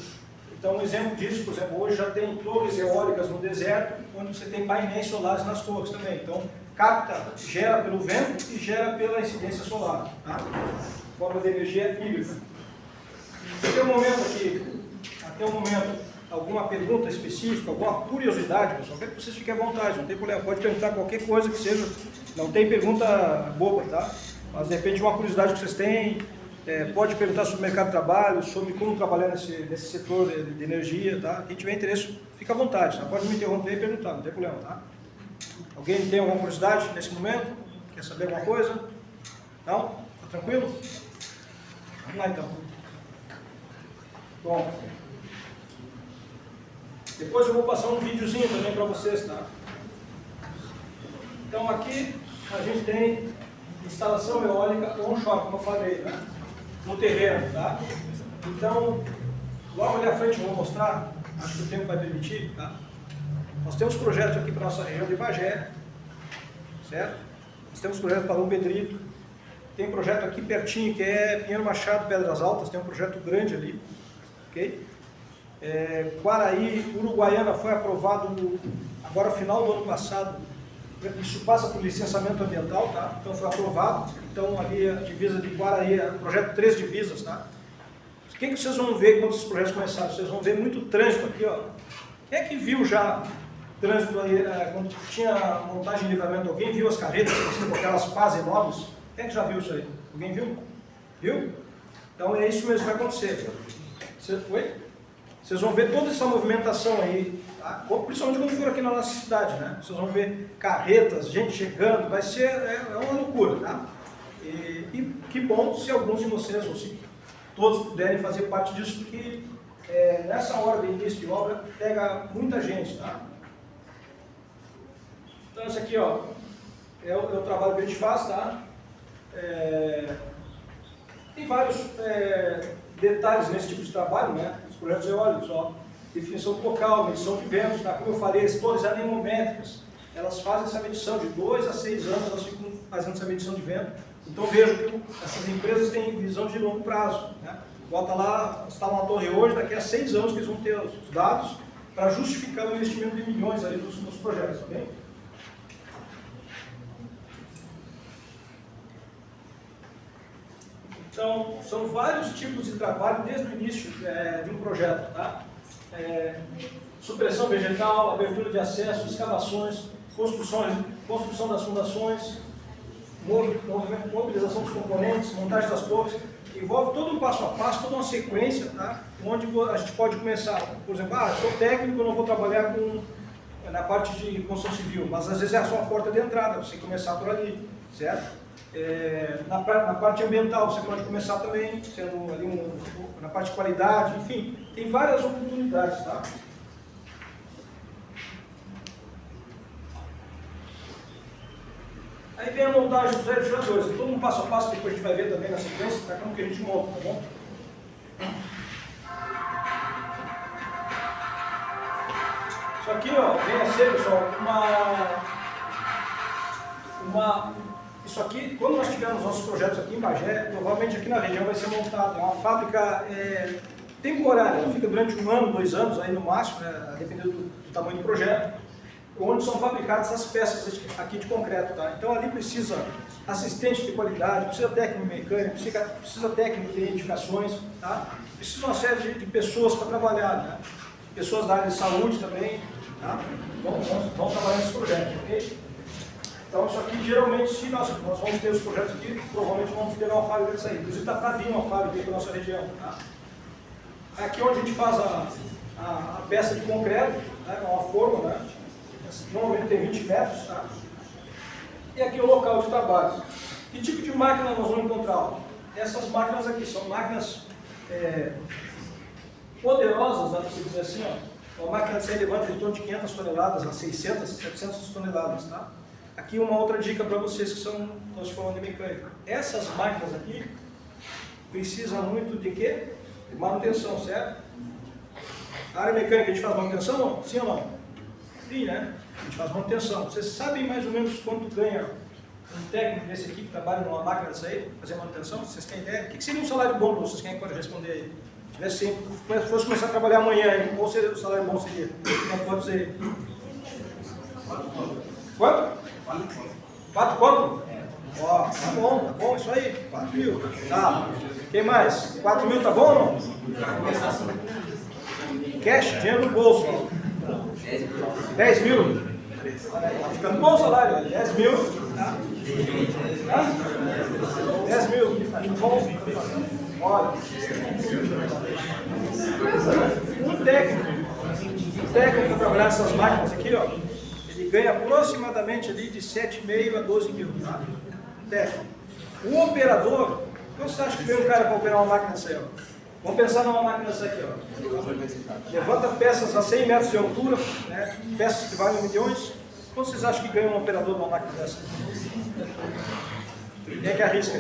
Então, um exemplo disso, por exemplo, hoje já tem torres eólicas no deserto, onde você tem painéis solares nas torres também. Então, capta, gera pelo vento e gera pela incidência solar, tá? Forma de energia híbrida. Até o momento, alguma pergunta específica, alguma curiosidade, pessoal? Quero que vocês fiquem à vontade, não tem problema, pode perguntar qualquer coisa que seja, não tem pergunta boba, tá? Mas de repente uma curiosidade que vocês têm, pode perguntar sobre o mercado de trabalho, sobre como trabalhar nesse setor de energia, tá? Quem tiver interesse, fica à vontade, tá? Pode me interromper e perguntar, não tem problema, tá? Alguém tem alguma curiosidade nesse momento? Quer saber alguma coisa? Não? Tá tranquilo? Vamos lá então. Bom, depois eu vou passar um videozinho também para vocês, tá? Então aqui a gente tem instalação eólica onshore, como eu falei, né? No terreno, tá? Então, logo ali à frente eu vou mostrar, acho que o tempo vai permitir, tá? Nós temos projetos aqui para a nossa região de Bagé, certo? Nós temos projetos para Dom Pedrito, tem um projeto aqui pertinho que é Pinheiro Machado, Pedras Altas, tem um projeto grande ali, ok? Quaraí, Uruguaiana foi aprovado agora no final do ano passado. Isso passa por licenciamento ambiental, tá? Então foi aprovado. Então ali a divisa de Quaraí, projeto 3 divisas, tá? O que vocês vão ver quando esses projetos começarem? Vocês vão ver muito trânsito aqui, ó. Quem é que viu já trânsito aí, quando tinha montagem de livramento? Alguém viu as carretas com aquelas pás enormes? Quem é que já viu isso aí? Alguém viu? Viu? Então é isso mesmo que vai acontecer. Vocês vão ver toda essa movimentação aí, tá? Principalmente quando for aqui na nossa cidade, né? Vocês vão ver carretas, gente chegando, vai ser uma loucura, tá? E que bom se alguns de vocês, ou se todos puderem fazer parte disso, porque nessa hora de início de obra pega muita gente, tá? Então, esse aqui, ó, é o trabalho que a gente faz, tá? Tem vários detalhes nesse tipo de trabalho, né? Os projetos eólicos, ó, definição do local, medição de ventos, tá? Como eu falei, as torres anemométricas, elas fazem essa medição de 2 a 6 anos, elas ficam fazendo essa medição de vento. Então vejo que essas empresas têm visão de longo prazo, né? Bota lá, instala uma torre hoje, daqui a 6 anos que eles vão ter os dados para justificar o investimento de milhões ali nos projetos, tá bem? Então, são vários tipos de trabalho desde o início de um projeto, tá? Supressão vegetal, abertura de acesso, escavações, construção das fundações, mobilização dos componentes, montagem das torres, envolve todo um passo a passo, toda uma sequência, tá? Onde a gente pode começar, por exemplo, eu sou técnico, eu não vou trabalhar na parte de construção civil, mas às vezes é a sua porta de entrada, você começar por ali, certo? Na parte ambiental você pode começar também, sendo ali na parte de qualidade, enfim, tem várias oportunidades, tá? Aí vem a montagem dos aerogeradores, todo um passo a passo que depois a gente vai ver também na sequência, tá? Como que a gente monta, tá bom? Isso aqui, ó, vem a ser, pessoal, isso aqui, quando nós tivermos nossos projetos aqui em Bagé, provavelmente aqui na região vai ser montada uma fábrica temporária, ela fica durante 1 ano, 2 anos, aí no máximo, né, dependendo do tamanho do projeto, onde são fabricadas essas peças aqui de concreto, tá? Então ali precisa assistente de qualidade, precisa técnico mecânico, precisa técnico de edificações, tá? Precisa uma série de pessoas para trabalhar, né? Pessoas da área de saúde também, tá? Vão trabalhar nesse projeto, ok? Então isso aqui geralmente, se nós vamos ter os projetos aqui, provavelmente vamos ter uma fábrica disso aí. Inclusive está para vir uma fábrica aqui para a nossa região, tá? Aqui onde a gente faz a peça de concreto, né? Uma forma, né? Normalmente tem 20 metros, tá? E aqui o local de trabalho. Que tipo de máquina nós vamos encontrar? Essas máquinas aqui são máquinas poderosas, vamos dizer assim, ó. Uma máquina de ser levanta em torno de 500 toneladas a 600, 700 toneladas, tá? Aqui uma outra dica para vocês que estão se falando de mecânica. Essas máquinas aqui precisam muito de quê? De manutenção, certo? A área mecânica a gente faz manutenção, não? Sim ou não? Sim, né? A gente faz manutenção. Vocês sabem mais ou menos quanto ganha um técnico desse aqui que trabalha numa máquina dessa aí, fazer manutenção? Vocês têm ideia? O que seria um salário bom para vocês? Quem pode responder aí? Se fosse começar a trabalhar amanhã, qual seria o salário bom seria? Quem pode dizer? Quanto? 4 conto? Ó, tá bom, isso aí, 4 mil. Tá. Quem mais? 4 mil tá bom ou não? Cash, dinheiro no bolso. 10 mil. Tá ficando bom o salário, 10 mil. Tá? 10 mil. Tá bom? Olha. Um técnico para trabalhar essas máquinas aqui, ó. Ele ganha aproximadamente ali de 7,5 a 12 mil, tá? Técnico. O operador, quanto você acha que ganha um cara para operar uma máquina dessa aí, ó? Vamos pensar numa máquina dessa aqui, ó. Levanta peças a 100 metros de altura, né? Peças que valem milhões. Quanto vocês acham que ganha um operador de uma máquina dessa? Quem é que arrisca?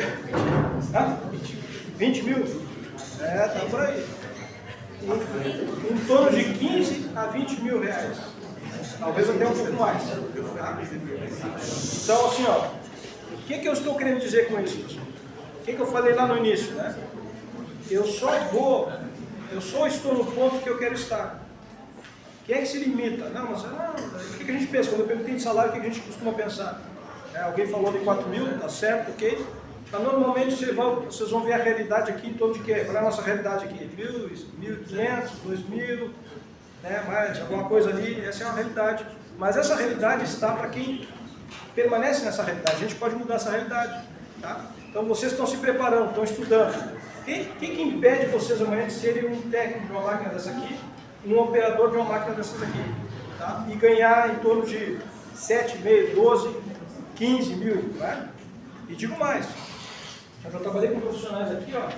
20 mil? Tá por aí. Em torno de 15 a 20 mil reais. Talvez até um pouco mais. Então, assim, ó, o que eu estou querendo dizer com isso, pessoal? O que eu falei lá no início, né? Eu só estou no ponto que eu quero estar. Quem é que se limita? Não, mas o que a gente pensa? Quando eu perguntei de salário, o que a gente costuma pensar? Alguém falou de 4 mil, tá certo, ok? Mas normalmente vocês vão ver a realidade aqui em torno de quê? Qual é a nossa realidade aqui? 1.500, 2.000, né? Mais alguma coisa ali, essa é uma realidade. Mas essa realidade está para quem permanece nessa realidade. A gente pode mudar essa realidade, tá? Então vocês estão se preparando, estão estudando. Quem que impede vocês amanhã de serem um técnico de uma máquina dessa aqui, um operador de uma máquina dessas aqui, tá? E ganhar em torno de 7,5, 12, 15 mil, né? E digo mais, eu já trabalhei com profissionais aqui, ó,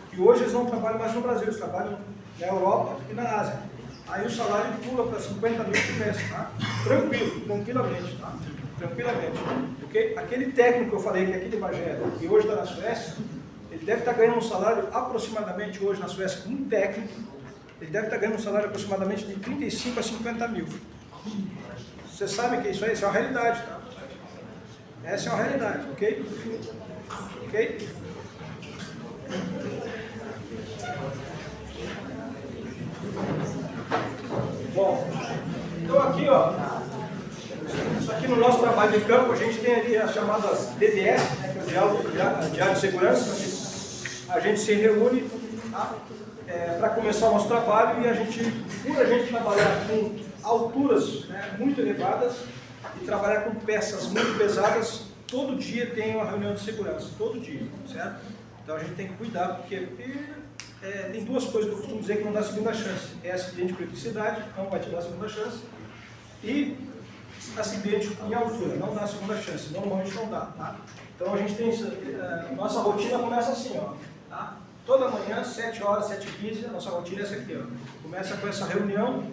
que hoje eles não trabalham mais no Brasil, eles trabalham na Europa e na Ásia. Aí o salário pula para 50 mil por mês, tá? Tranquilamente, tá? tranquilamente. Porque aquele técnico que eu falei que é aqui de Bagé, que hoje está na Suécia, ele deve estar ganhando um salário aproximadamente hoje na Suécia, um técnico, ele deve estar ganhando um salário aproximadamente de 35 a 50 mil. Vocês sabem que isso aí, isso é uma realidade, tá? Essa é uma realidade, ok? Ok? Bom, então aqui, ó, isso aqui no nosso trabalho de campo, a gente tem ali as chamadas DDS, né, que é o Diário de Segurança. A gente se reúne, tá, para começar o nosso trabalho, e a gente, por a gente trabalhar com alturas, né, muito elevadas e trabalhar com peças muito pesadas, todo dia tem uma reunião de segurança, todo dia, certo? Então a gente tem que cuidar, porque tem duas coisas que eu costumo dizer que não dá segunda chance. É acidente por eletricidade, não vai te dar segunda chance, e acidente em altura, não dá segunda chance, normalmente não dá, tá? Então a gente tem, nossa rotina começa assim, ó, tá? Toda manhã, 7 horas, 7h15, a nossa rotina é essa aqui, ó. Começa com essa reunião,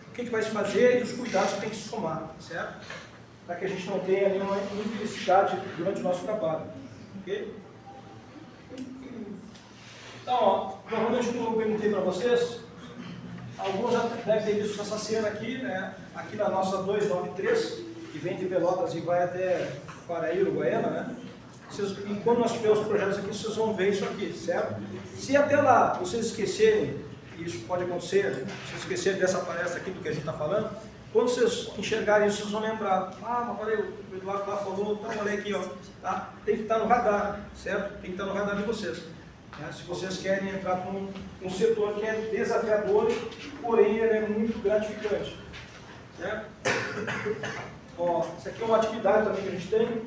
o que vai se fazer e os cuidados que tem que se tomar, certo? Para que a gente não tenha nenhuma infelicidade durante o nosso trabalho, ok? Então, ó, provavelmente como eu perguntei para vocês, alguns já devem ter visto essa cena aqui, né? Aqui na nossa 293, que vem de Pelotas e vai até Paraí, Uruguaiana, né? E quando nós tivermos os projetos aqui, vocês vão ver isso aqui, certo? Se até lá vocês esquecerem, isso pode acontecer, se esquecerem dessa palestra aqui do que a gente está falando, quando vocês enxergarem isso, vocês vão lembrar, mas falei, o Eduardo lá falou, então olha aqui, ó, tá? Tem que estar no radar, certo? Tem que estar no radar de vocês. Né? Se vocês querem entrar para um setor que é desafiador, porém ele é muito gratificante. Certo? Ó, isso aqui é uma atividade também que a gente tem,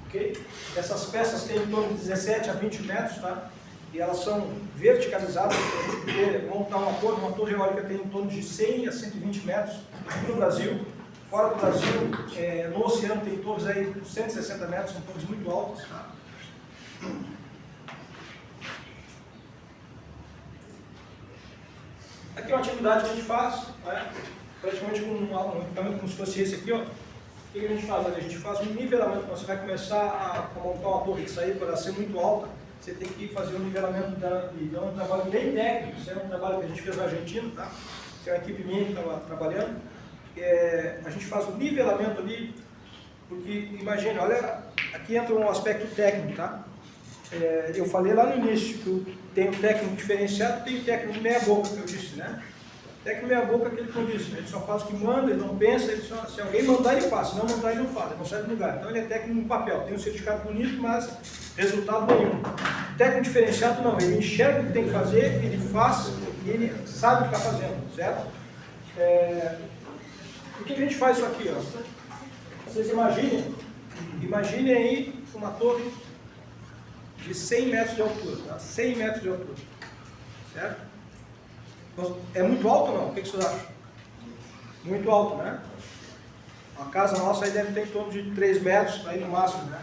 ok? Essas peças têm em torno de 17 a 20 metros, tá? E elas são verticalizadas para a gente poder montar uma torre eólica tem em torno de 100 a 120 metros no Brasil. Fora do Brasil, no oceano tem torres aí de 160 metros, são torres muito altas. Tá? Aqui é uma atividade que a gente faz, né? Praticamente com um equipamento como se fosse esse aqui, ó. O que a gente faz? A gente faz um nivelamento. Você vai começar a montar uma torre de aí para ser muito alta, você tem que fazer um nivelamento dela. É um trabalho bem técnico, isso é um trabalho que a gente fez na Argentina, tá? Que é uma equipe minha que estava trabalhando. A gente faz um nivelamento ali, porque imagina, olha, aqui entra um aspecto técnico, tá? Eu falei lá no início que tem um técnico diferenciado, tem um técnico meia boca, que eu disse, né? Técnico meia boca é aquele que eu disse, ele só faz o que manda, ele não pensa, se alguém mandar ele faz, se não mandar ele não faz, ele não sai do lugar. Então ele é técnico no papel, tem um certificado bonito, mas resultado nenhum. Técnico diferenciado não, ele enxerga o que tem que fazer, ele faz e ele sabe o que está fazendo, certo? Por que a gente faz isso aqui? Ó? Vocês imaginem aí uma torre de 100 metros de altura, tá? 100 metros de altura, certo? É muito alto ou não? O que vocês acham? Muito alto, né? Uma casa nossa aí deve ter em torno de 3 metros, aí no máximo, né?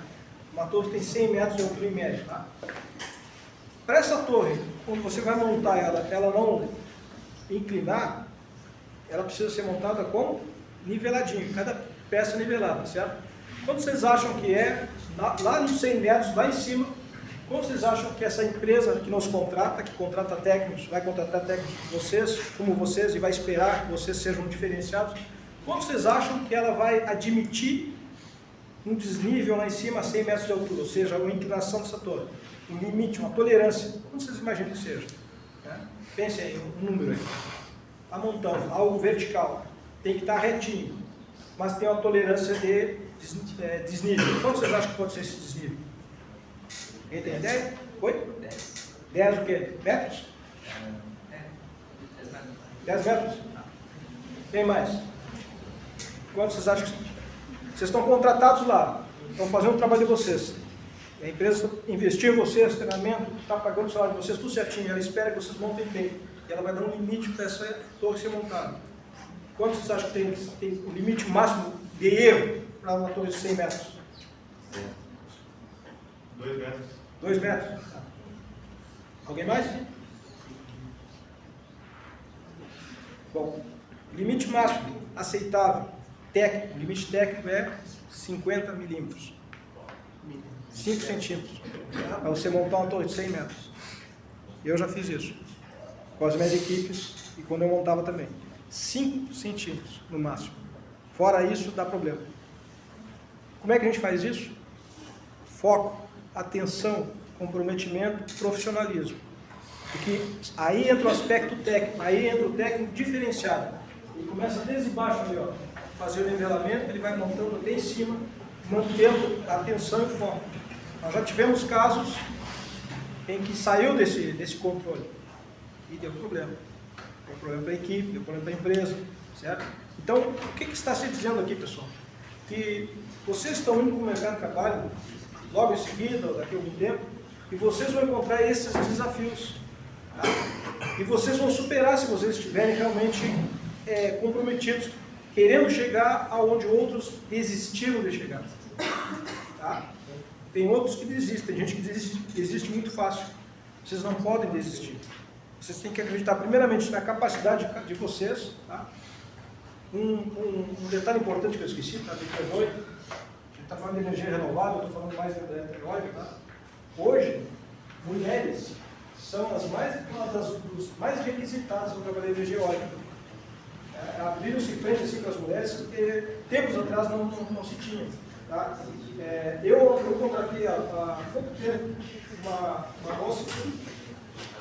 Uma torre tem 100 metros de altura em média, tá? Para essa torre, quando você vai montar ela não inclinar, ela precisa ser montada como? Niveladinho, cada peça nivelada, certo? Quando vocês acham que lá nos 100 metros, lá em cima, como vocês acham que essa empresa que nos contrata, que contrata técnicos, vai contratar técnicos como vocês, e vai esperar que vocês sejam diferenciados, como vocês acham que ela vai admitir um desnível lá em cima a 100 metros de altura, ou seja, uma inclinação dessa torre, um limite, uma tolerância, como vocês imaginam que seja? Né? Pensem aí, um número aí. Está montando algo vertical, tem que estar retinho, mas tem uma tolerância de desnível. Como vocês acham que pode ser esse desnível? Quem tem ideia? Oi? 10 o quê? Metros? 10 metros? Quem mais? Quanto vocês acham que... Vocês estão contratados lá, estão fazendo o trabalho de vocês. A empresa investiu em vocês, treinamento, está pagando o salário de vocês, tudo certinho. Ela espera que vocês montem bem. E ela vai dar um limite para essa torre ser montada. Quanto vocês acham que tem o limite máximo de erro para uma torre de 100 metros? 2 metros. 2 metros? Alguém mais? Bom, limite máximo aceitável, técnico, limite técnico é 50 milímetros. 5 centímetros. Para você montar uma torre de 100 metros. Eu já fiz isso. Com as minhas equipes e quando eu montava também. 5 centímetros no máximo. Fora isso, dá problema. Como é que a gente faz isso? Foco, atenção, comprometimento, profissionalismo. Porque aí entra o aspecto técnico, aí entra o técnico diferenciado. Ele começa desde baixo ali, ó, fazer o nivelamento, ele vai montando até em cima, mantendo a atenção e foco. Nós já tivemos casos em que saiu desse controle e deu problema. Deu problema para a equipe, deu problema para a empresa, certo? Então, o que está se dizendo aqui, pessoal? Que vocês estão indo para o mercado de trabalho, logo em seguida, daqui a algum tempo, e vocês vão encontrar esses desafios. Tá? E vocês vão superar se vocês estiverem realmente comprometidos, querendo chegar aonde outros desistiram de chegar. Tá? Tem outros que desistem, tem gente que desiste muito fácil. Vocês não podem desistir. Vocês têm que acreditar primeiramente na capacidade de vocês. Tá? Um detalhe importante que eu esqueci, tá? Depois a gente está falando de energia renovável, eu estou falando mais da eólica. Tá? Hoje, mulheres são uma das mais requisitadas para trabalhar em energia eólica. Abriram-se frente assim para as mulheres, porque tempos atrás não se tinha. Tá? Eu contratei há pouco tempo uma moça,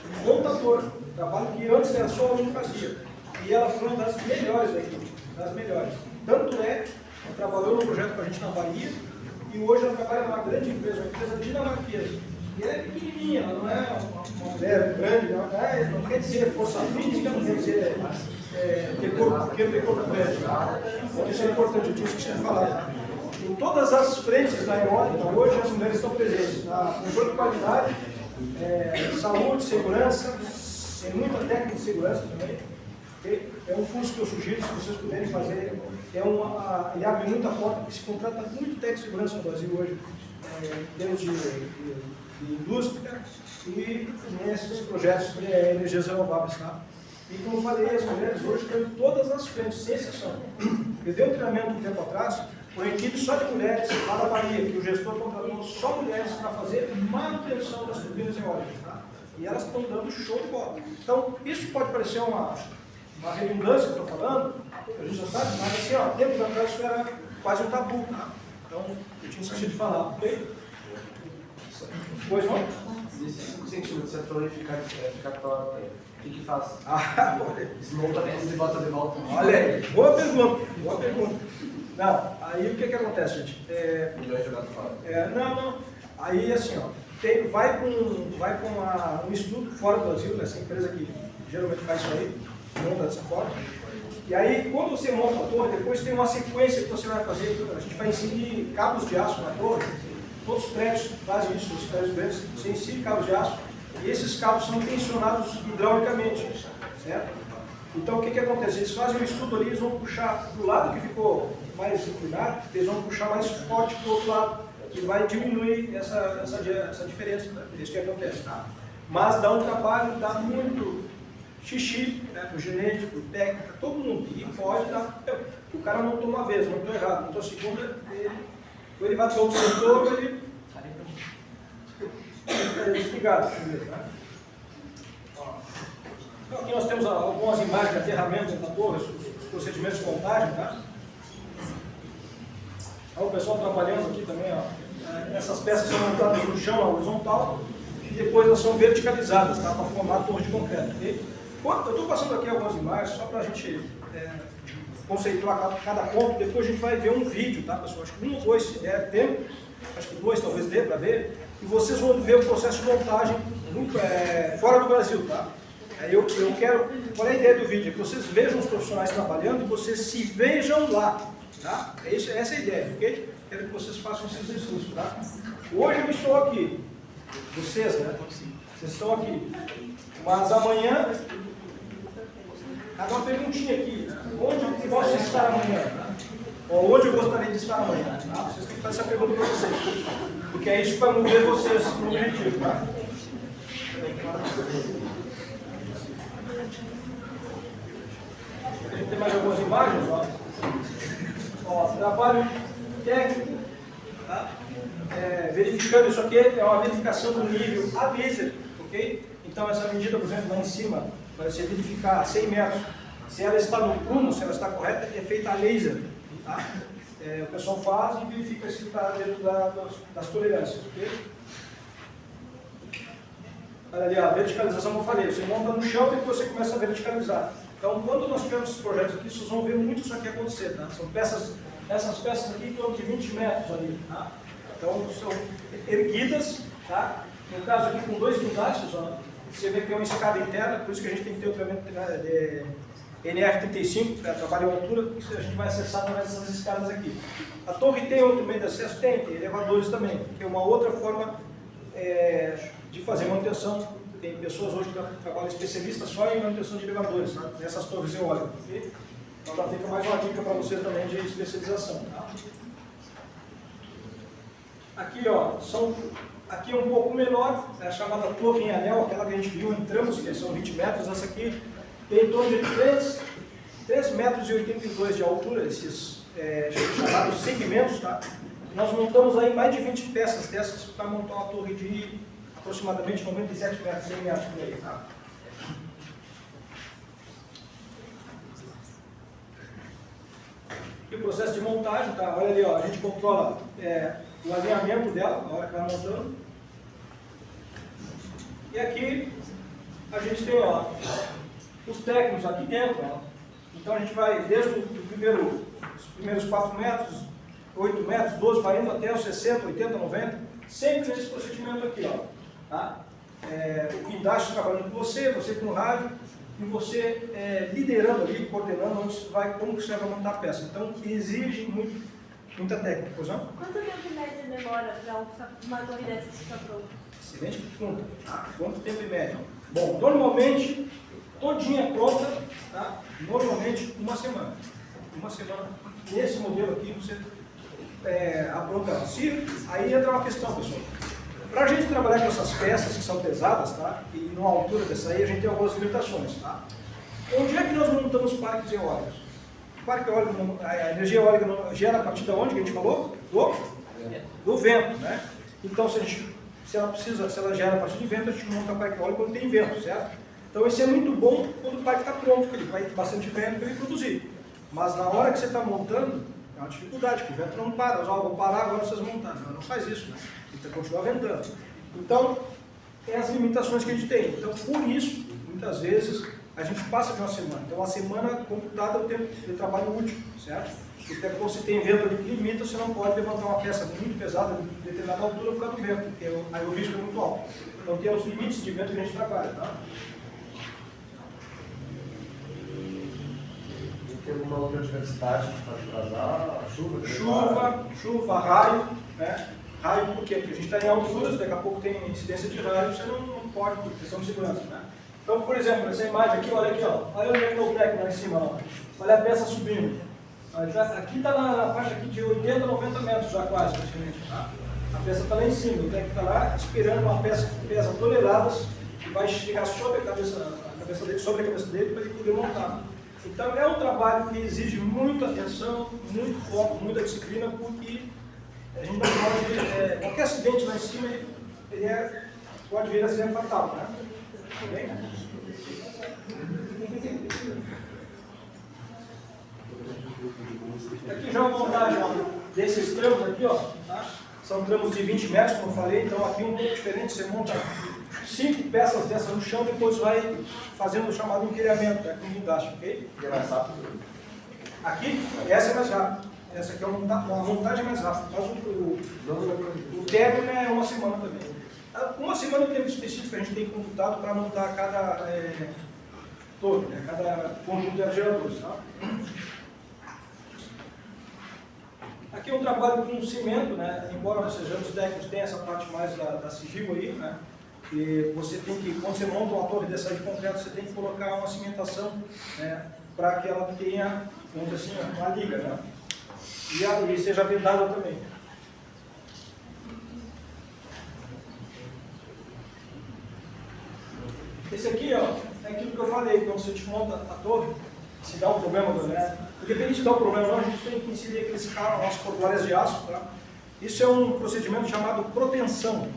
um montador, um trabalho que antes era só a gente fazia. E ela foi uma das melhores daqui, das melhores. Tanto ela trabalhou no projeto com a gente na Bahia, e hoje ela trabalha numa grande empresa, uma empresa dinamarquesa. E ela é pequenininha, ela não é uma mulher grande, não quer dizer força física, não quer dizer ter corpo grande. Então isso é importante, eu tinha esquecido de falar. Em todas as frentes da eólica, hoje as mulheres estão presentes. Na controle de qualidade, saúde, segurança, tem muita técnica de segurança também. É um curso que eu sugiro, se vocês puderem fazer. Ele abre muita porta, porque se contrata muito técnico de segurança no Brasil hoje, em termos de indústria e nesses projetos de energias renováveis. Tá? E como eu falei, as mulheres hoje estão em todas as frentes, sem exceção. Eu dei um treinamento um tempo atrás, uma equipe só de mulheres, lá da Bahia, que o gestor contratou só mulheres para fazer manutenção das turbinas eólicas. Tá? E elas estão dando show de bola. Então, isso pode parecer uma redundância que eu estou falando, a gente já sabe, mas assim, ó, tempos atrás isso era quase um tabu. Tá? Então, eu tinha esquecido de falar, ok? Pois não? Esses 5 centímetros, se a torre ficar torta, o que faz? Desmonta dentro e bota de volta. Olha aí, boa pergunta, boa pergunta. Não, aí o que acontece, gente? Milhões jogados fora. Não. Aí assim, ó, vai com um estudo fora do Brasil, dessa empresa que geralmente faz isso aí, monta dessa forma. E aí, quando você monta a torre, depois tem uma sequência que você vai fazer. A gente vai inserir cabos de aço na torre. Todos os prédios fazem isso, os prédios grandes, você insere cabos de aço. E esses cabos são tensionados hidraulicamente, certo? Então, o que acontece? Eles fazem um estudo ali, eles vão puxar do lado que ficou mais inclinado, eles vão puxar mais forte para o outro lado, e vai diminuir essa diferença. Né? É isso que acontece. Tá? Mas dá um trabalho, dá muito xixi, né? Para o gerente, para o técnico, para todo mundo. E pode dar. O cara montou uma vez, montou errado, montou a segunda, ele vai para outro setor, ele está desligado. Tá? Então, aqui nós temos algumas imagens da ferramenta da torre, os procedimentos de montagem. Tá? Então, o pessoal trabalhando aqui também, ó, essas peças são montadas no chão, na horizontal, e depois elas são verticalizadas, tá? Para formar a torre de concreto. Okay? Eu estou passando aqui algumas imagens só para a gente conceituar cada ponto, depois a gente vai ver um vídeo, tá, pessoal? Acho que 1 ou 2 se der tempo, acho que 2 talvez dê para ver, e vocês vão ver o processo de montagem fora do Brasil, tá? Eu quero, qual é a ideia do vídeo? É que vocês vejam os profissionais trabalhando e vocês se vejam lá, tá? Essa é a ideia, ok? Quero que vocês façam esse exercício, tá? Hoje eu estou aqui, vocês, né? Vocês estão aqui, mas amanhã, cada uma perguntinha aqui, onde eu posso estar amanhã? Ou onde eu gostaria de estar amanhã? Tá? Vocês têm que fazer essa pergunta para vocês, porque é isso que vai mover vocês no objetivo, tá? A gente tem mais algumas imagens, ó. Trabalho técnico, tá? Verificando isso aqui, é uma verificação do nível a laser, ok? Então essa medida, por exemplo, lá em cima, vai ser verificar a 100 metros, se ela está no prumo, se ela está correta, é feita a laser, tá? O pessoal faz e verifica se está dentro das tolerâncias, ok? Olha ali, a verticalização que eu falei, você monta no chão e depois você começa a verticalizar. Então, quando nós tivermos esses projetos aqui, vocês vão ver muito isso aqui acontecer, tá? São peças, essas peças aqui em torno de 20 metros ali, tá? Então, são erguidas, tá? No caso aqui com 2 guindastes, ó, você vê que é uma escada interna, por isso que a gente tem que ter o treinamento de NR35, para trabalho em altura, porque a gente vai acessar através dessas escadas aqui. A torre tem outro meio de acesso? Tem elevadores também, que é uma outra forma de fazer manutenção. Tem pessoas hoje que trabalham especialistas só em manutenção de elevadores, tá? Nessas torres eólicas. Okay? Então já fica mais uma dica para vocês também de especialização. Tá? Aqui, ó, aqui é um pouco menor, é a chamada torre em anel, aquela que a gente viu em tramos, que são 20 metros. Essa aqui tem em torno de 3,82 metros de altura, esses chamados segmentos. Tá? Nós montamos aí mais de 20 peças dessas para montar uma torre de aproximadamente 97 metros, 100 metros por aí. Tá? E o processo de montagem, tá? Olha ali, ó, a gente controla o alinhamento dela, na hora que vai montando. E aqui a gente tem, ó, os técnicos aqui dentro. Ó. Então a gente vai desde os primeiros 4 metros, 8 metros, 12, 40 até os 60, 80, 90, sempre nesse procedimento aqui, ó. Tá? O guindaste trabalhando com você com o rádio, e você liderando ali, coordenando como que você vai montar a peça. Então, exige muita técnica. Pois não? Quanto tempo em média demora para uma torre dessa ficar pronta? Excelente pergunta. Quanto tempo em média? Bom, normalmente, todinha pronta, tá? Normalmente uma semana. Uma semana. Nesse modelo aqui, você apronta. Aí entra uma questão, pessoal. Para a gente trabalhar com essas peças que são pesadas, tá? E numa altura dessa aí, a gente tem algumas limitações, tá? Onde é que nós montamos parques eólicos? O parque eólico, a energia eólica gera a partir de onde que a gente falou? Do vento, né? Então, se ela gera a partir de vento, a gente monta o parque eólico quando tem vento, certo? Então, isso é muito bom quando o parque está pronto, porque ele vai ter bastante vento para ele produzir. Mas na hora que você está montando, é uma dificuldade, porque o vento não para. Vou parar agora vocês montarem. Não faz isso, né? Ele continua ventando. Então, é as limitações que a gente tem. Então, por isso, muitas vezes, a gente passa de uma semana. Então, uma semana computada é o tempo de trabalho útil, certo? Porque quando você tem vento ali que limita, você não pode levantar uma peça muito pesada de determinada altura por causa do vento, porque aí o risco é muito alto. Então, tem os limites de vento que a gente trabalha, tá? Tem alguma outra diversidade que pode atrasar? Chuva, raio, né? Raio por quê? Porque a gente está em alturas, daqui a pouco tem incidência de raio, você não pode, por questão de segurança, né? Então, por exemplo, essa imagem aqui, olha aqui, ó. Olha onde é que está o técnico lá em cima, ó. Olha a peça subindo. Aqui está na faixa aqui de 80, 90 metros já quase, praticamente, tá? A peça está lá em cima, o técnico está lá esperando uma peça que pesa toneladas e vai chegar sobre a cabeça dele para ele poder montar. Então é um trabalho que exige muita atenção, muito foco, muita disciplina, porque a gente não pode, qualquer acidente lá em cima, pode vir a ser fatal, né? Bem? Aqui já é uma montagem desses tramos aqui, ó, tá? São tramos de 20 metros, como eu falei, então aqui é um pouco diferente, você monta 5 peças dessas no chão, depois vai fazendo o chamado enquilhamento, com guindaste, ok? E é mais rápido. Aqui, essa é mais rápida. Essa aqui é uma montagem mais rápida. Mas o término é uma semana também. Uma semana é o tempo específico que a gente tem computado para montar cada torre, né? Cada conjunto de geradores. Tá? Aqui é um trabalho com cimento, né? Embora nós sejamos técnicos, tem essa parte mais da civil aí, né? E você tem que, quando você monta uma torre dessa de concreto, você tem que colocar uma cimentação, né? Para que ela tenha, vamos dizer assim, uma liga, né? E seja vedada também. Esse aqui, ó, é aquilo que eu falei, quando você monta a torre, se dá um problema, né? Independente de dar um problema não, a gente tem que inserir aqueles nossas cordoalhas de aço, tá? Isso é um procedimento chamado proteção.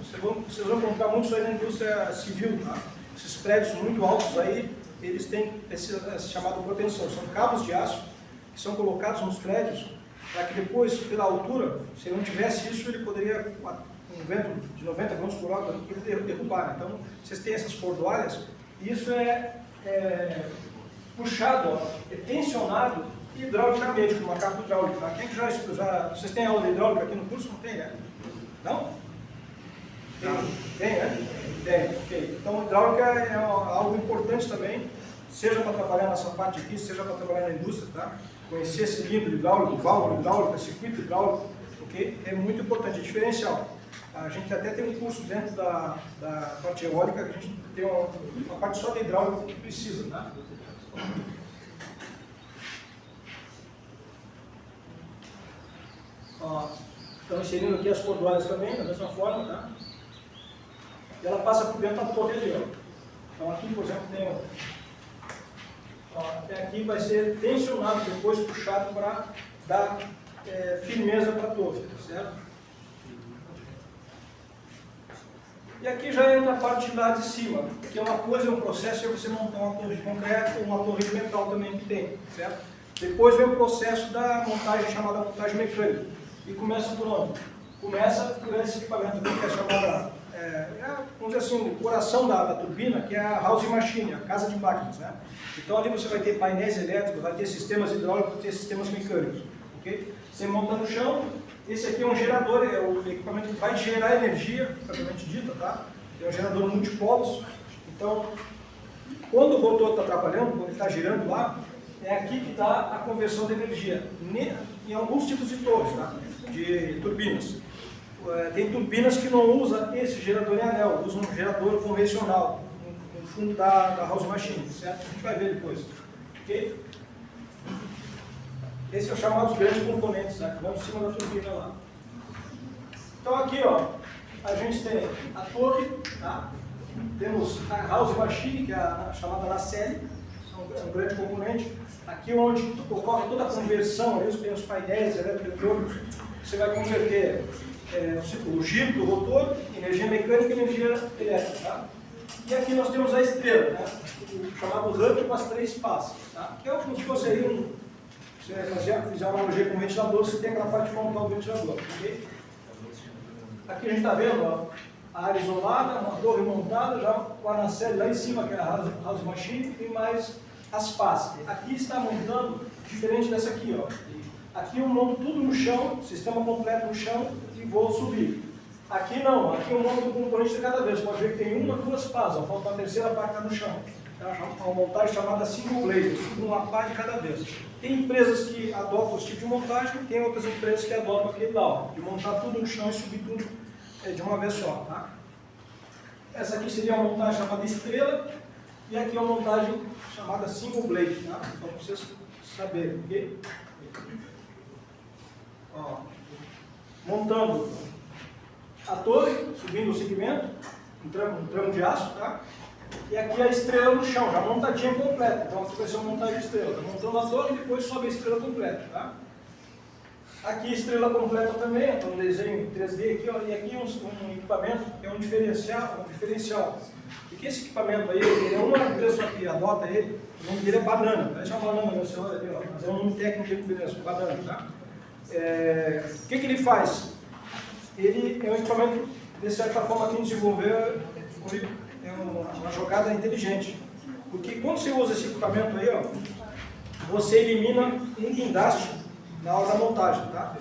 Vocês vão encontrar muito isso aí na indústria civil, tá? Esses prédios muito altos aí, eles têm esse chamado proteção. São cabos de aço que são colocados nos prédios para que depois, pela altura, se ele não tivesse isso, ele poderia, um vento de 90 km por hora, ele derrubar. Então, vocês têm essas cordoalhas, e isso é puxado, ó, é tensionado hidraulicamente, com uma capa hidráulica. Tá? Quem que vocês têm aula de hidráulica aqui no curso? Não tem, né? Não? Tem, né? Tem, ok. Então, hidráulica é algo importante também, seja para trabalhar nessa parte aqui, seja para trabalhar na indústria, tá? Conhecer cilindro hidráulico, válvula hidráulica, circuito hidráulico, ok? É muito importante, é diferencial. A gente até tem um curso dentro da parte eólica, que a gente tem uma parte só de hidráulica que precisa, tá? Ó, estão inserindo aqui as cordoalhas também, da mesma forma, tá? E ela passa por dentro da torre ali, ó. Então aqui, por exemplo, tem, ó, até aqui vai ser tensionado, depois puxado para dar firmeza para a torre, certo? E aqui já entra a parte lá de cima, que é uma coisa, um processo é você montar uma torre de concreto ou uma torre de metal também que tem, certo? Depois vem o processo da montagem, chamada montagem mecânica. E começa por onde? Começa por esse equipamento aqui, que é chamada, vamos dizer assim, o coração da turbina, que é a house machine, a casa de máquinas, né? Então ali você vai ter painéis elétricos, vai ter sistemas hidráulicos, vai ter sistemas mecânicos, ok? Você monta no chão, esse aqui é um gerador, é o equipamento que vai gerar energia, propriamente dita, tá? É um gerador multipolos. Então, quando o rotor está trabalhando, quando ele está girando lá, é aqui que está a conversão de energia, em alguns tipos de torres, tá? De turbinas. Tem turbinas que não usam esse gerador em anel, usam um gerador convencional, no fundo da house machine, certo? A gente vai ver depois. Ok? Esses são chamados grandes componentes, né, que vão em cima da turbina lá. Então aqui, ó, a gente tem a torre, tá? Temos a house machine, que é a chamada nacelle, é um grande componente. Aqui onde ocorre toda a conversão, ali tem os painéis eletroeletrônicos, você vai converter o giro do rotor, energia mecânica e energia elétrica. Tá? E aqui nós temos a estrela, né? O chamado hub com as 3 pás, tá? Que é como se fosse aí se você fizer uma analogia com o ventilador, você tem aquela parte de montar o ventilador. Okay? Aqui a gente está vendo, ó, a área isolada, uma torre montada, já com a nacelle lá em cima, que é a house machine, e mais as pás. Aqui está montando diferente dessa aqui, ó. Aqui eu monto tudo no chão, sistema completo no chão, e vou subir. Aqui não, aqui eu monto um componente de cada vez. Você pode ver que tem 1 ou 2 pás, ó, falta uma terceira pá que está no chão. É uma montagem chamada single blade, uma pá de cada vez. Tem empresas que adotam esse tipo de montagem, tem outras empresas que adotam aquele lá, ó, de montar tudo no chão e subir tudo de uma vez só. Tá? Essa aqui seria uma montagem chamada estrela, e aqui é uma montagem chamada single blade, tá? Então para vocês saberem, ok? Ó, montando a torre, subindo o segmento, um tramo de aço, tá? E aqui a estrela no chão, já montadinha completa. Então aqui vai ser uma montagem de estrela. Tá montando a torre e depois sobe a estrela completa, tá? Aqui estrela completa também, então um desenho 3D aqui, ó, e aqui um equipamento que é um diferencial. E que esse equipamento aí, ele é uma pessoa que adota ele, o nome dele é banana. Parece uma banana no celular ali, ó, mas é um nome técnico de combinação, banana, tá? O que ele faz? Ele é um equipamento, de certa forma, que desenvolveu uma jogada inteligente. Porque quando você usa esse equipamento aí, ó, você elimina um guindaste na hora da montagem. Tá?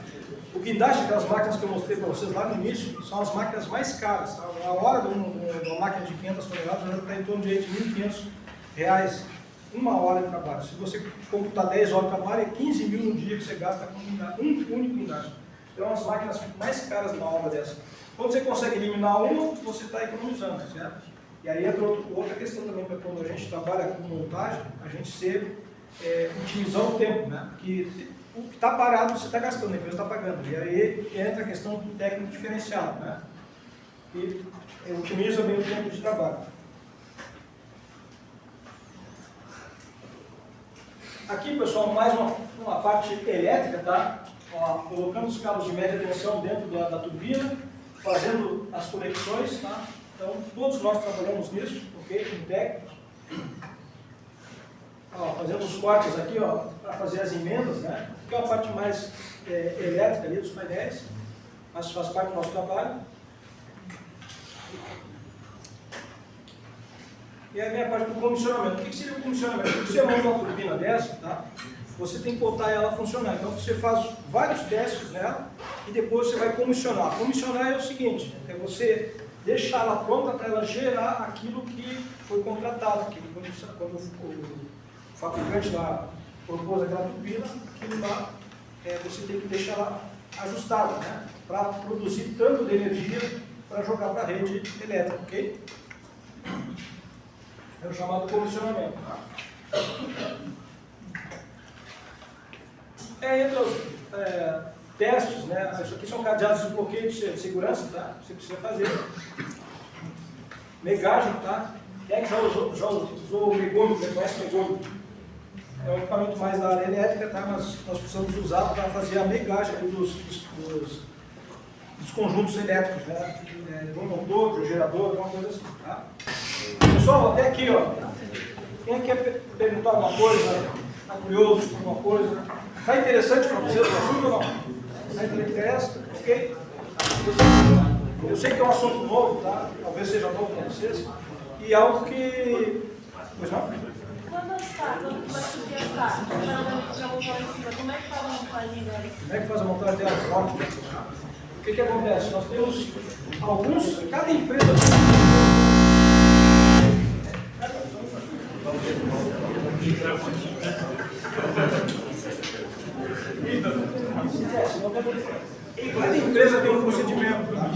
O guindaste, aquelas máquinas que eu mostrei para vocês lá no início, são as máquinas mais caras. Tá? A hora de uma máquina de 500 toneladas já está em torno de R$1.500 uma hora de trabalho. Se você computar 10 horas de trabalho, é 15 mil no dia que você gasta com um único guindaste. Então, as máquinas mais caras numa obra dessa. Quando você consegue eliminar uma, você está economizando, certo? E aí entra outra questão também, para quando a gente trabalha com montagem, a gente otimizar o tempo, né? Porque o que está parado você está gastando, a empresa está pagando. E aí entra a questão do técnico diferenciado, né? E otimiza bem o tempo de trabalho. Aqui, pessoal, mais uma parte elétrica, tá? Ó, colocando os cabos de média tensão dentro da turbina, fazendo as conexões, tá? Então, todos nós trabalhamos nisso, ok? Com técnicos. Ó, fazendo os cortes aqui, ó, para fazer as emendas, né? Que é a parte mais elétrica ali dos painéis, mas faz parte do nosso trabalho. E a minha parte do comissionamento. O que seria o comissionamento? Quando você monta uma turbina dessa, tá? Você tem que botar ela a funcionar. Então você faz vários testes nela e depois você vai comissionar. Comissionar é o seguinte, é você deixar ela pronta para ela gerar aquilo que foi contratado. Quando o fabricante lá propôs aquela turbina, aquilo lá você tem que deixar ela ajustada, né? Para produzir tanto de energia para jogar para a rede elétrica, ok? É o chamado comissionamento. Tá? Entre os testes, né? Isso aqui são cadeados de bloqueio de segurança, tá? Você precisa fazer. Megagem, tá? Quem é que já usou o megômetro? Você conhece o megômetro? É um equipamento mais da área elétrica, tá? Mas nós precisamos usar para fazer a megagem dos conjuntos elétricos, né? De um motor, de um gerador, alguma coisa assim, tá? Pessoal, até aqui, ó. Quem quer perguntar alguma coisa? Está curioso com alguma coisa? Está interessante para vocês o assunto ou não? Está interessa? Ok? Eu sei que é um assunto novo, tá? Talvez seja novo para vocês. E algo que... Pois não? Quando vai subir as partes, para montar em cima, como é que faz a montagem dela? Como é que faz a montagem dela? O que acontece? Nós temos alguns... Cada empresa... Cada empresa tem um procedimento, tá?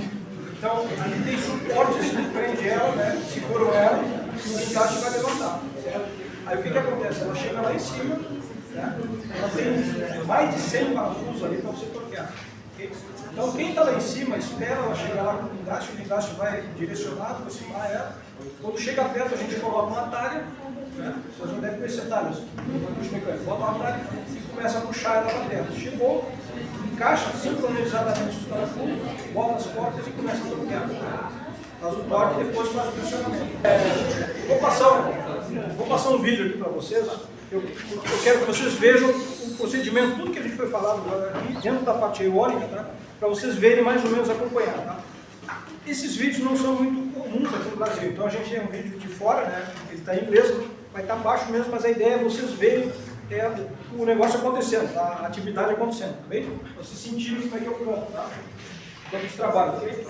Então, aqui tem suportes que prende ela, né? Seguram ela e o encaixe vai levantar, certo? Aí o que acontece? Ela chega lá em cima, né? Ela tem mais de 100 parafusos ali para você trocar. Okay? Então, quem está lá em cima espera ela chegar lá com o guindaste vai direcionado, aproximar ela. Quando chega perto, a gente coloca uma atalho, né? Vocês não devem conhecer atalhos. Bota uma atalho e começa a puxar ela para dentro. Chegou, encaixa sincronizadamente os parafusos, bota as portas e começa a trocar. Faz o torque e depois faz o funcionamento. Vou passar um vídeo aqui para vocês. Eu quero que vocês vejam o procedimento, tudo que a gente foi falando aqui, dentro da parte eólica, tá? Para vocês verem mais ou menos acompanhar. Tá? Esses vídeos não são muito comuns aqui no Brasil, então a gente tem um vídeo de fora, né? Ele está em inglês, vai estar baixo mesmo, mas a ideia é vocês verem o negócio acontecendo, tá? A atividade acontecendo, tá bem? Para vocês sentirem como é que é o campo, tá? O campo de trabalho, ok?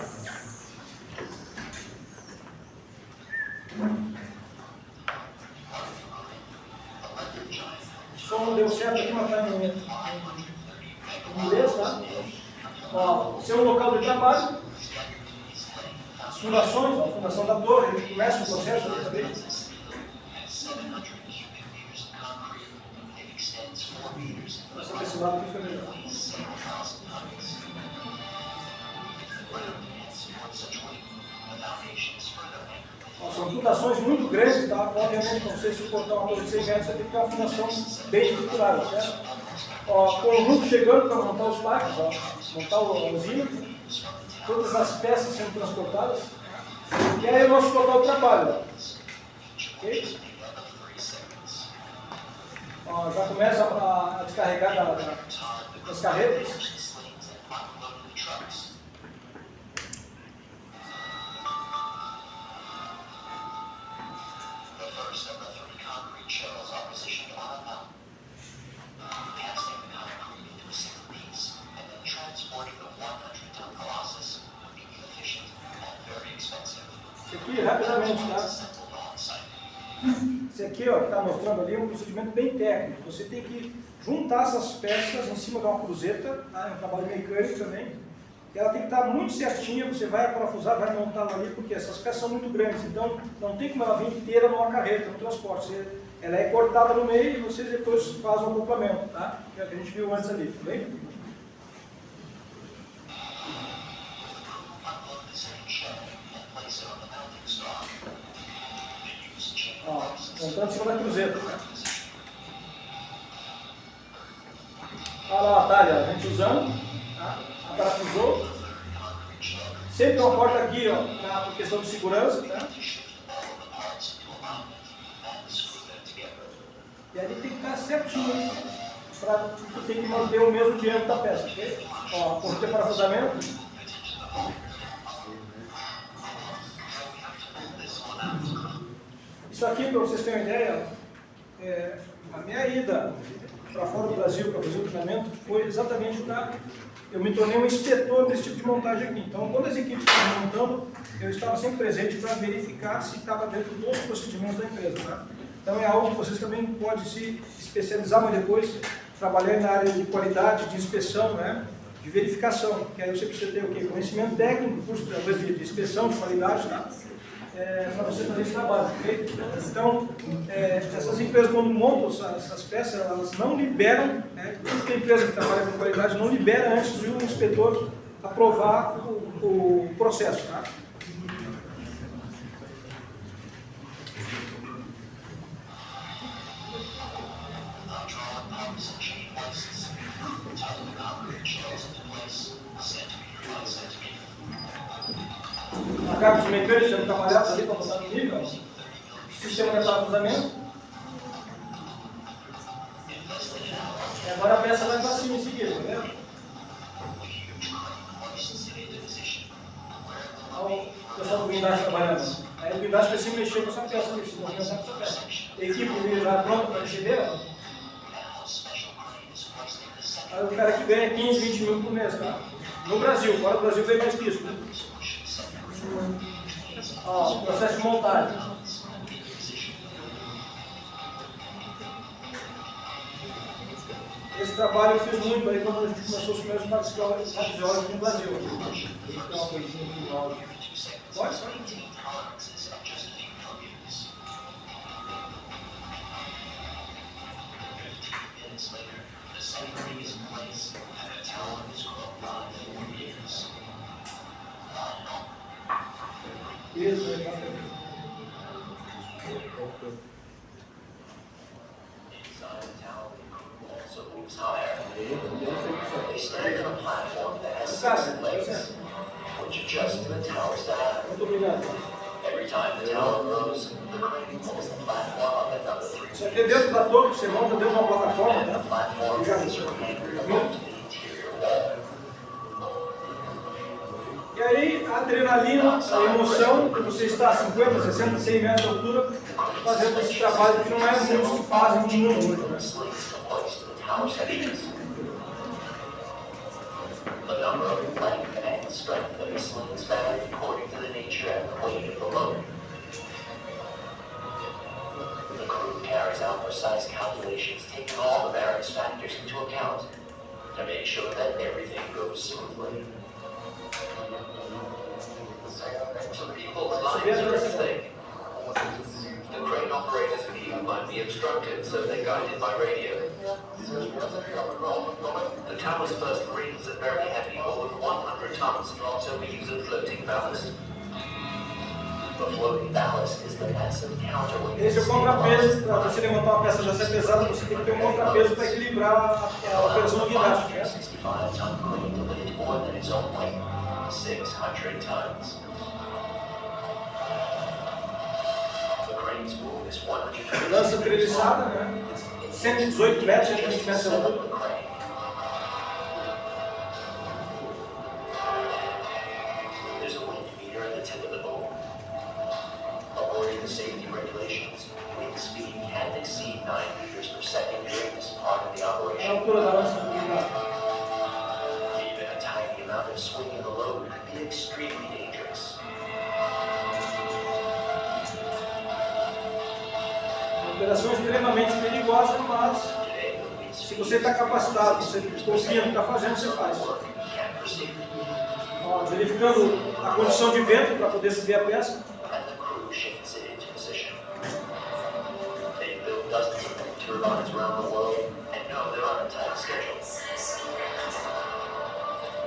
O som não deu certo aqui, mas está em inglês, tá? Ó, esse é o local de trabalho. As fundações, ó, a fundação da torre, a gente começa o processo aqui também. Essa desse lado aqui foi melhor. São fundações muito grandes, tá? Obviamente, para você suportar uma torre de 100 metros, você tem que ter uma fundação bem estruturada, certo? Ó, conjunto chegando para montar os parques, ó, montar a usina, todas as peças sendo transportadas, e aí o nosso total de trabalho. Ok? Ó, já começa a descarregar das carretas. Isso aqui, rapidamente, tá? Esse aqui, ó, que está mostrando ali, é um procedimento bem técnico. Você tem que juntar essas peças em cima de uma cruzeta, tá? É um trabalho mecânico também. E ela tem que estar muito certinha, você vai parafusar, vai montar ela ali, porque essas peças são muito grandes, então não tem como ela vir inteira numa carreta, no transporte. Ela é cortada no meio e você depois faz um acoplamento, tá? Que é o que a gente viu antes ali, tá bem? Ó, montando em cima da cruzeta. Olha lá a talha, a gente usando, tá? Parafusou. Sempre uma porta aqui, ó, por questão de segurança, tá? E ali tem que estar certinho, para tu tem que manter o mesmo diâmetro da peça, ok? Ó, por ter parafusamento. Isso aqui, para vocês terem uma ideia, a minha ida para fora do Brasil para fazer o treinamento foi exatamente para... Eu me tornei um inspetor desse tipo de montagem aqui. Então, quando as equipes estavam montando, eu estava sempre presente para verificar se estava dentro dos procedimentos da empresa. Tá? Então, é algo que vocês também podem se especializar, mas depois trabalhar na área de qualidade, de inspeção, né? De verificação. Que aí você precisa ter o quê? Conhecimento técnico, curso talvez de inspeção, de qualidade, tá? Para você fazer esse trabalho, ok? Então, essas empresas, quando montam essas peças, elas não liberam, né? Toda empresa que trabalha com qualidade não libera antes do inspetor aprovar o processo, tá? Acaba os mecânicos sendo trabalhados ali para botar no nível, sistema de parafusamento. E agora a peça vai para cima em seguida, tá vendo? Olha o pessoal do guindaste trabalhando. Aí o guindaste precisa mexer com essa peça ali, se movimentar com essa peça. A equipe já pronta para receber, ó. Aí o cara que ganha 15, 20 mil por mês, tá? No Brasil, fora do Brasil ganha mais que isso, né? Ó, o processo de montagem. Esse trabalho eu fiz muito aí quando a gente começou os primeiros radiólogos no Brasil. Então, uma coisinha aqui no áudio. Pode? Isso, They stand on a platform that has 6 legs, which adjust to the tower's diameter. muito obrigado. Every time the tower grows, the crane pulls the platform up another 3 Isso aqui é dentro da torre, você monta dentro de uma plataforma, and the tá? platform is anchored to the interior wall. E aí, a adrenalina, a emoção, que você está a 50, 60, 100 metros de altura, fazendo esse trabalho que não é muitos que fazem no mundo, né? Slings are placed to the tower's edges. The number of length and strength of the slings vary according to the nature and the weight of the load. The crew carries out precise calculations, taking all the various factors into account to make sure that everything goes smoothly. Some people's lives are at stake. The crane operator's view might be obstructed, so they're guided by radio. The tower's first rings are very heavy, more than 100 tons, so we use a floating ballast. The floating ballast is the massive counterweight. Esse é o contrapeso. Para você levantar uma peça dessa pesada, você tem que ter um contrapeso para equilibrar a operação guinástica, né? 65-ton crane to lift more than its own weight, 600 tons. The crane's boom is 120 Lança treliçada, né? 118 metros, 120 metros de altura. There's a wind meter at the tip of the boom. According to safety regulations, wind speed can exceed 9 meters per second during this part of the É a operation. altura da lança guinada. Even a tiny amount of swing in the load could be extremely dangerous. Uma operação extremamente perigosa, mas Today, the wind se speed você está capacitado, você confia no que está fazendo, você faz. can proceed, Ó, verificando a condição de vento para poder subir a peça. and the crew shifts it into position. They build dozens of wind turbines around the world and know they're on a tight schedule.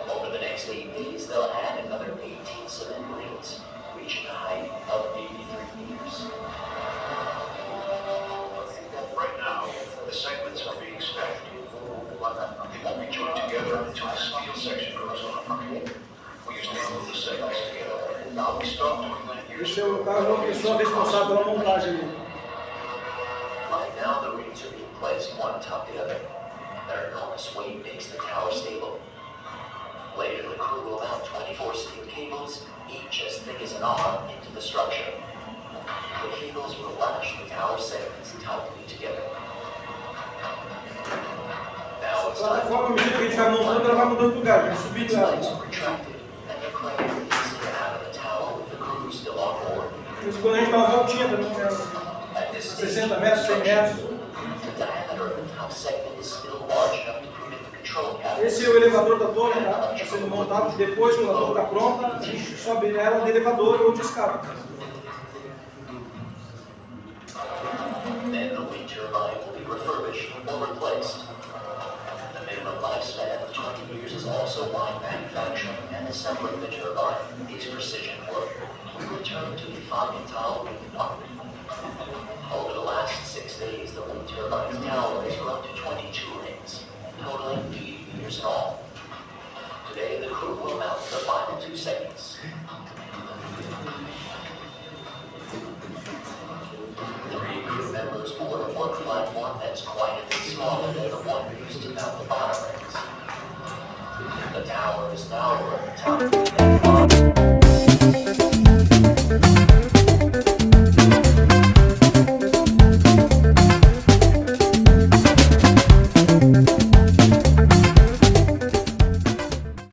Over the next 8 days, they'll add another 18 cement rings, reaching a height of 83 meters. Right now, the segments are being stacked. Esse é o cara, uma pessoa responsável pela montagem ali. Right now, the rings are being placed one top together. Their enormous weight makes the tower stable. Later, the crew will mount 24 steel cables, each as thick as an arm, into the structure. The cables will lash the tower segments tightly together. Now it's A time plataforma, à medida que a gente vai montando, ela vai mudando de lugar, vai subindo its ela. legs are retracted, and the crane releases it out of the tower with the crew still on board. Mas quando a gente dá uma voltinha também, né? At this stage, 60 metros, 100 metros. the diameter of the top segment is still large enough to permit the control cabinet. Esse é o elevador da torre, tá? Está sendo montado. Depois, quando a torre está pronta, a gente sobe nela de elevador ou de escada. Then the wind turbine will be refurbished or replaced. The minimum lifespan of 20 years is also why manufacturing and assembling the turbine is precision work. We return to the Fagenthal wind farm. Over the last 6 days, the wind turbine's tower has grown to 22 rings, totaling 80 meters in all. Today, the crew will mount the final 2 segments. 3 crew members board a one platform that's quite a bit smaller than the one used to mount the bottom rings. The tower is now at the top.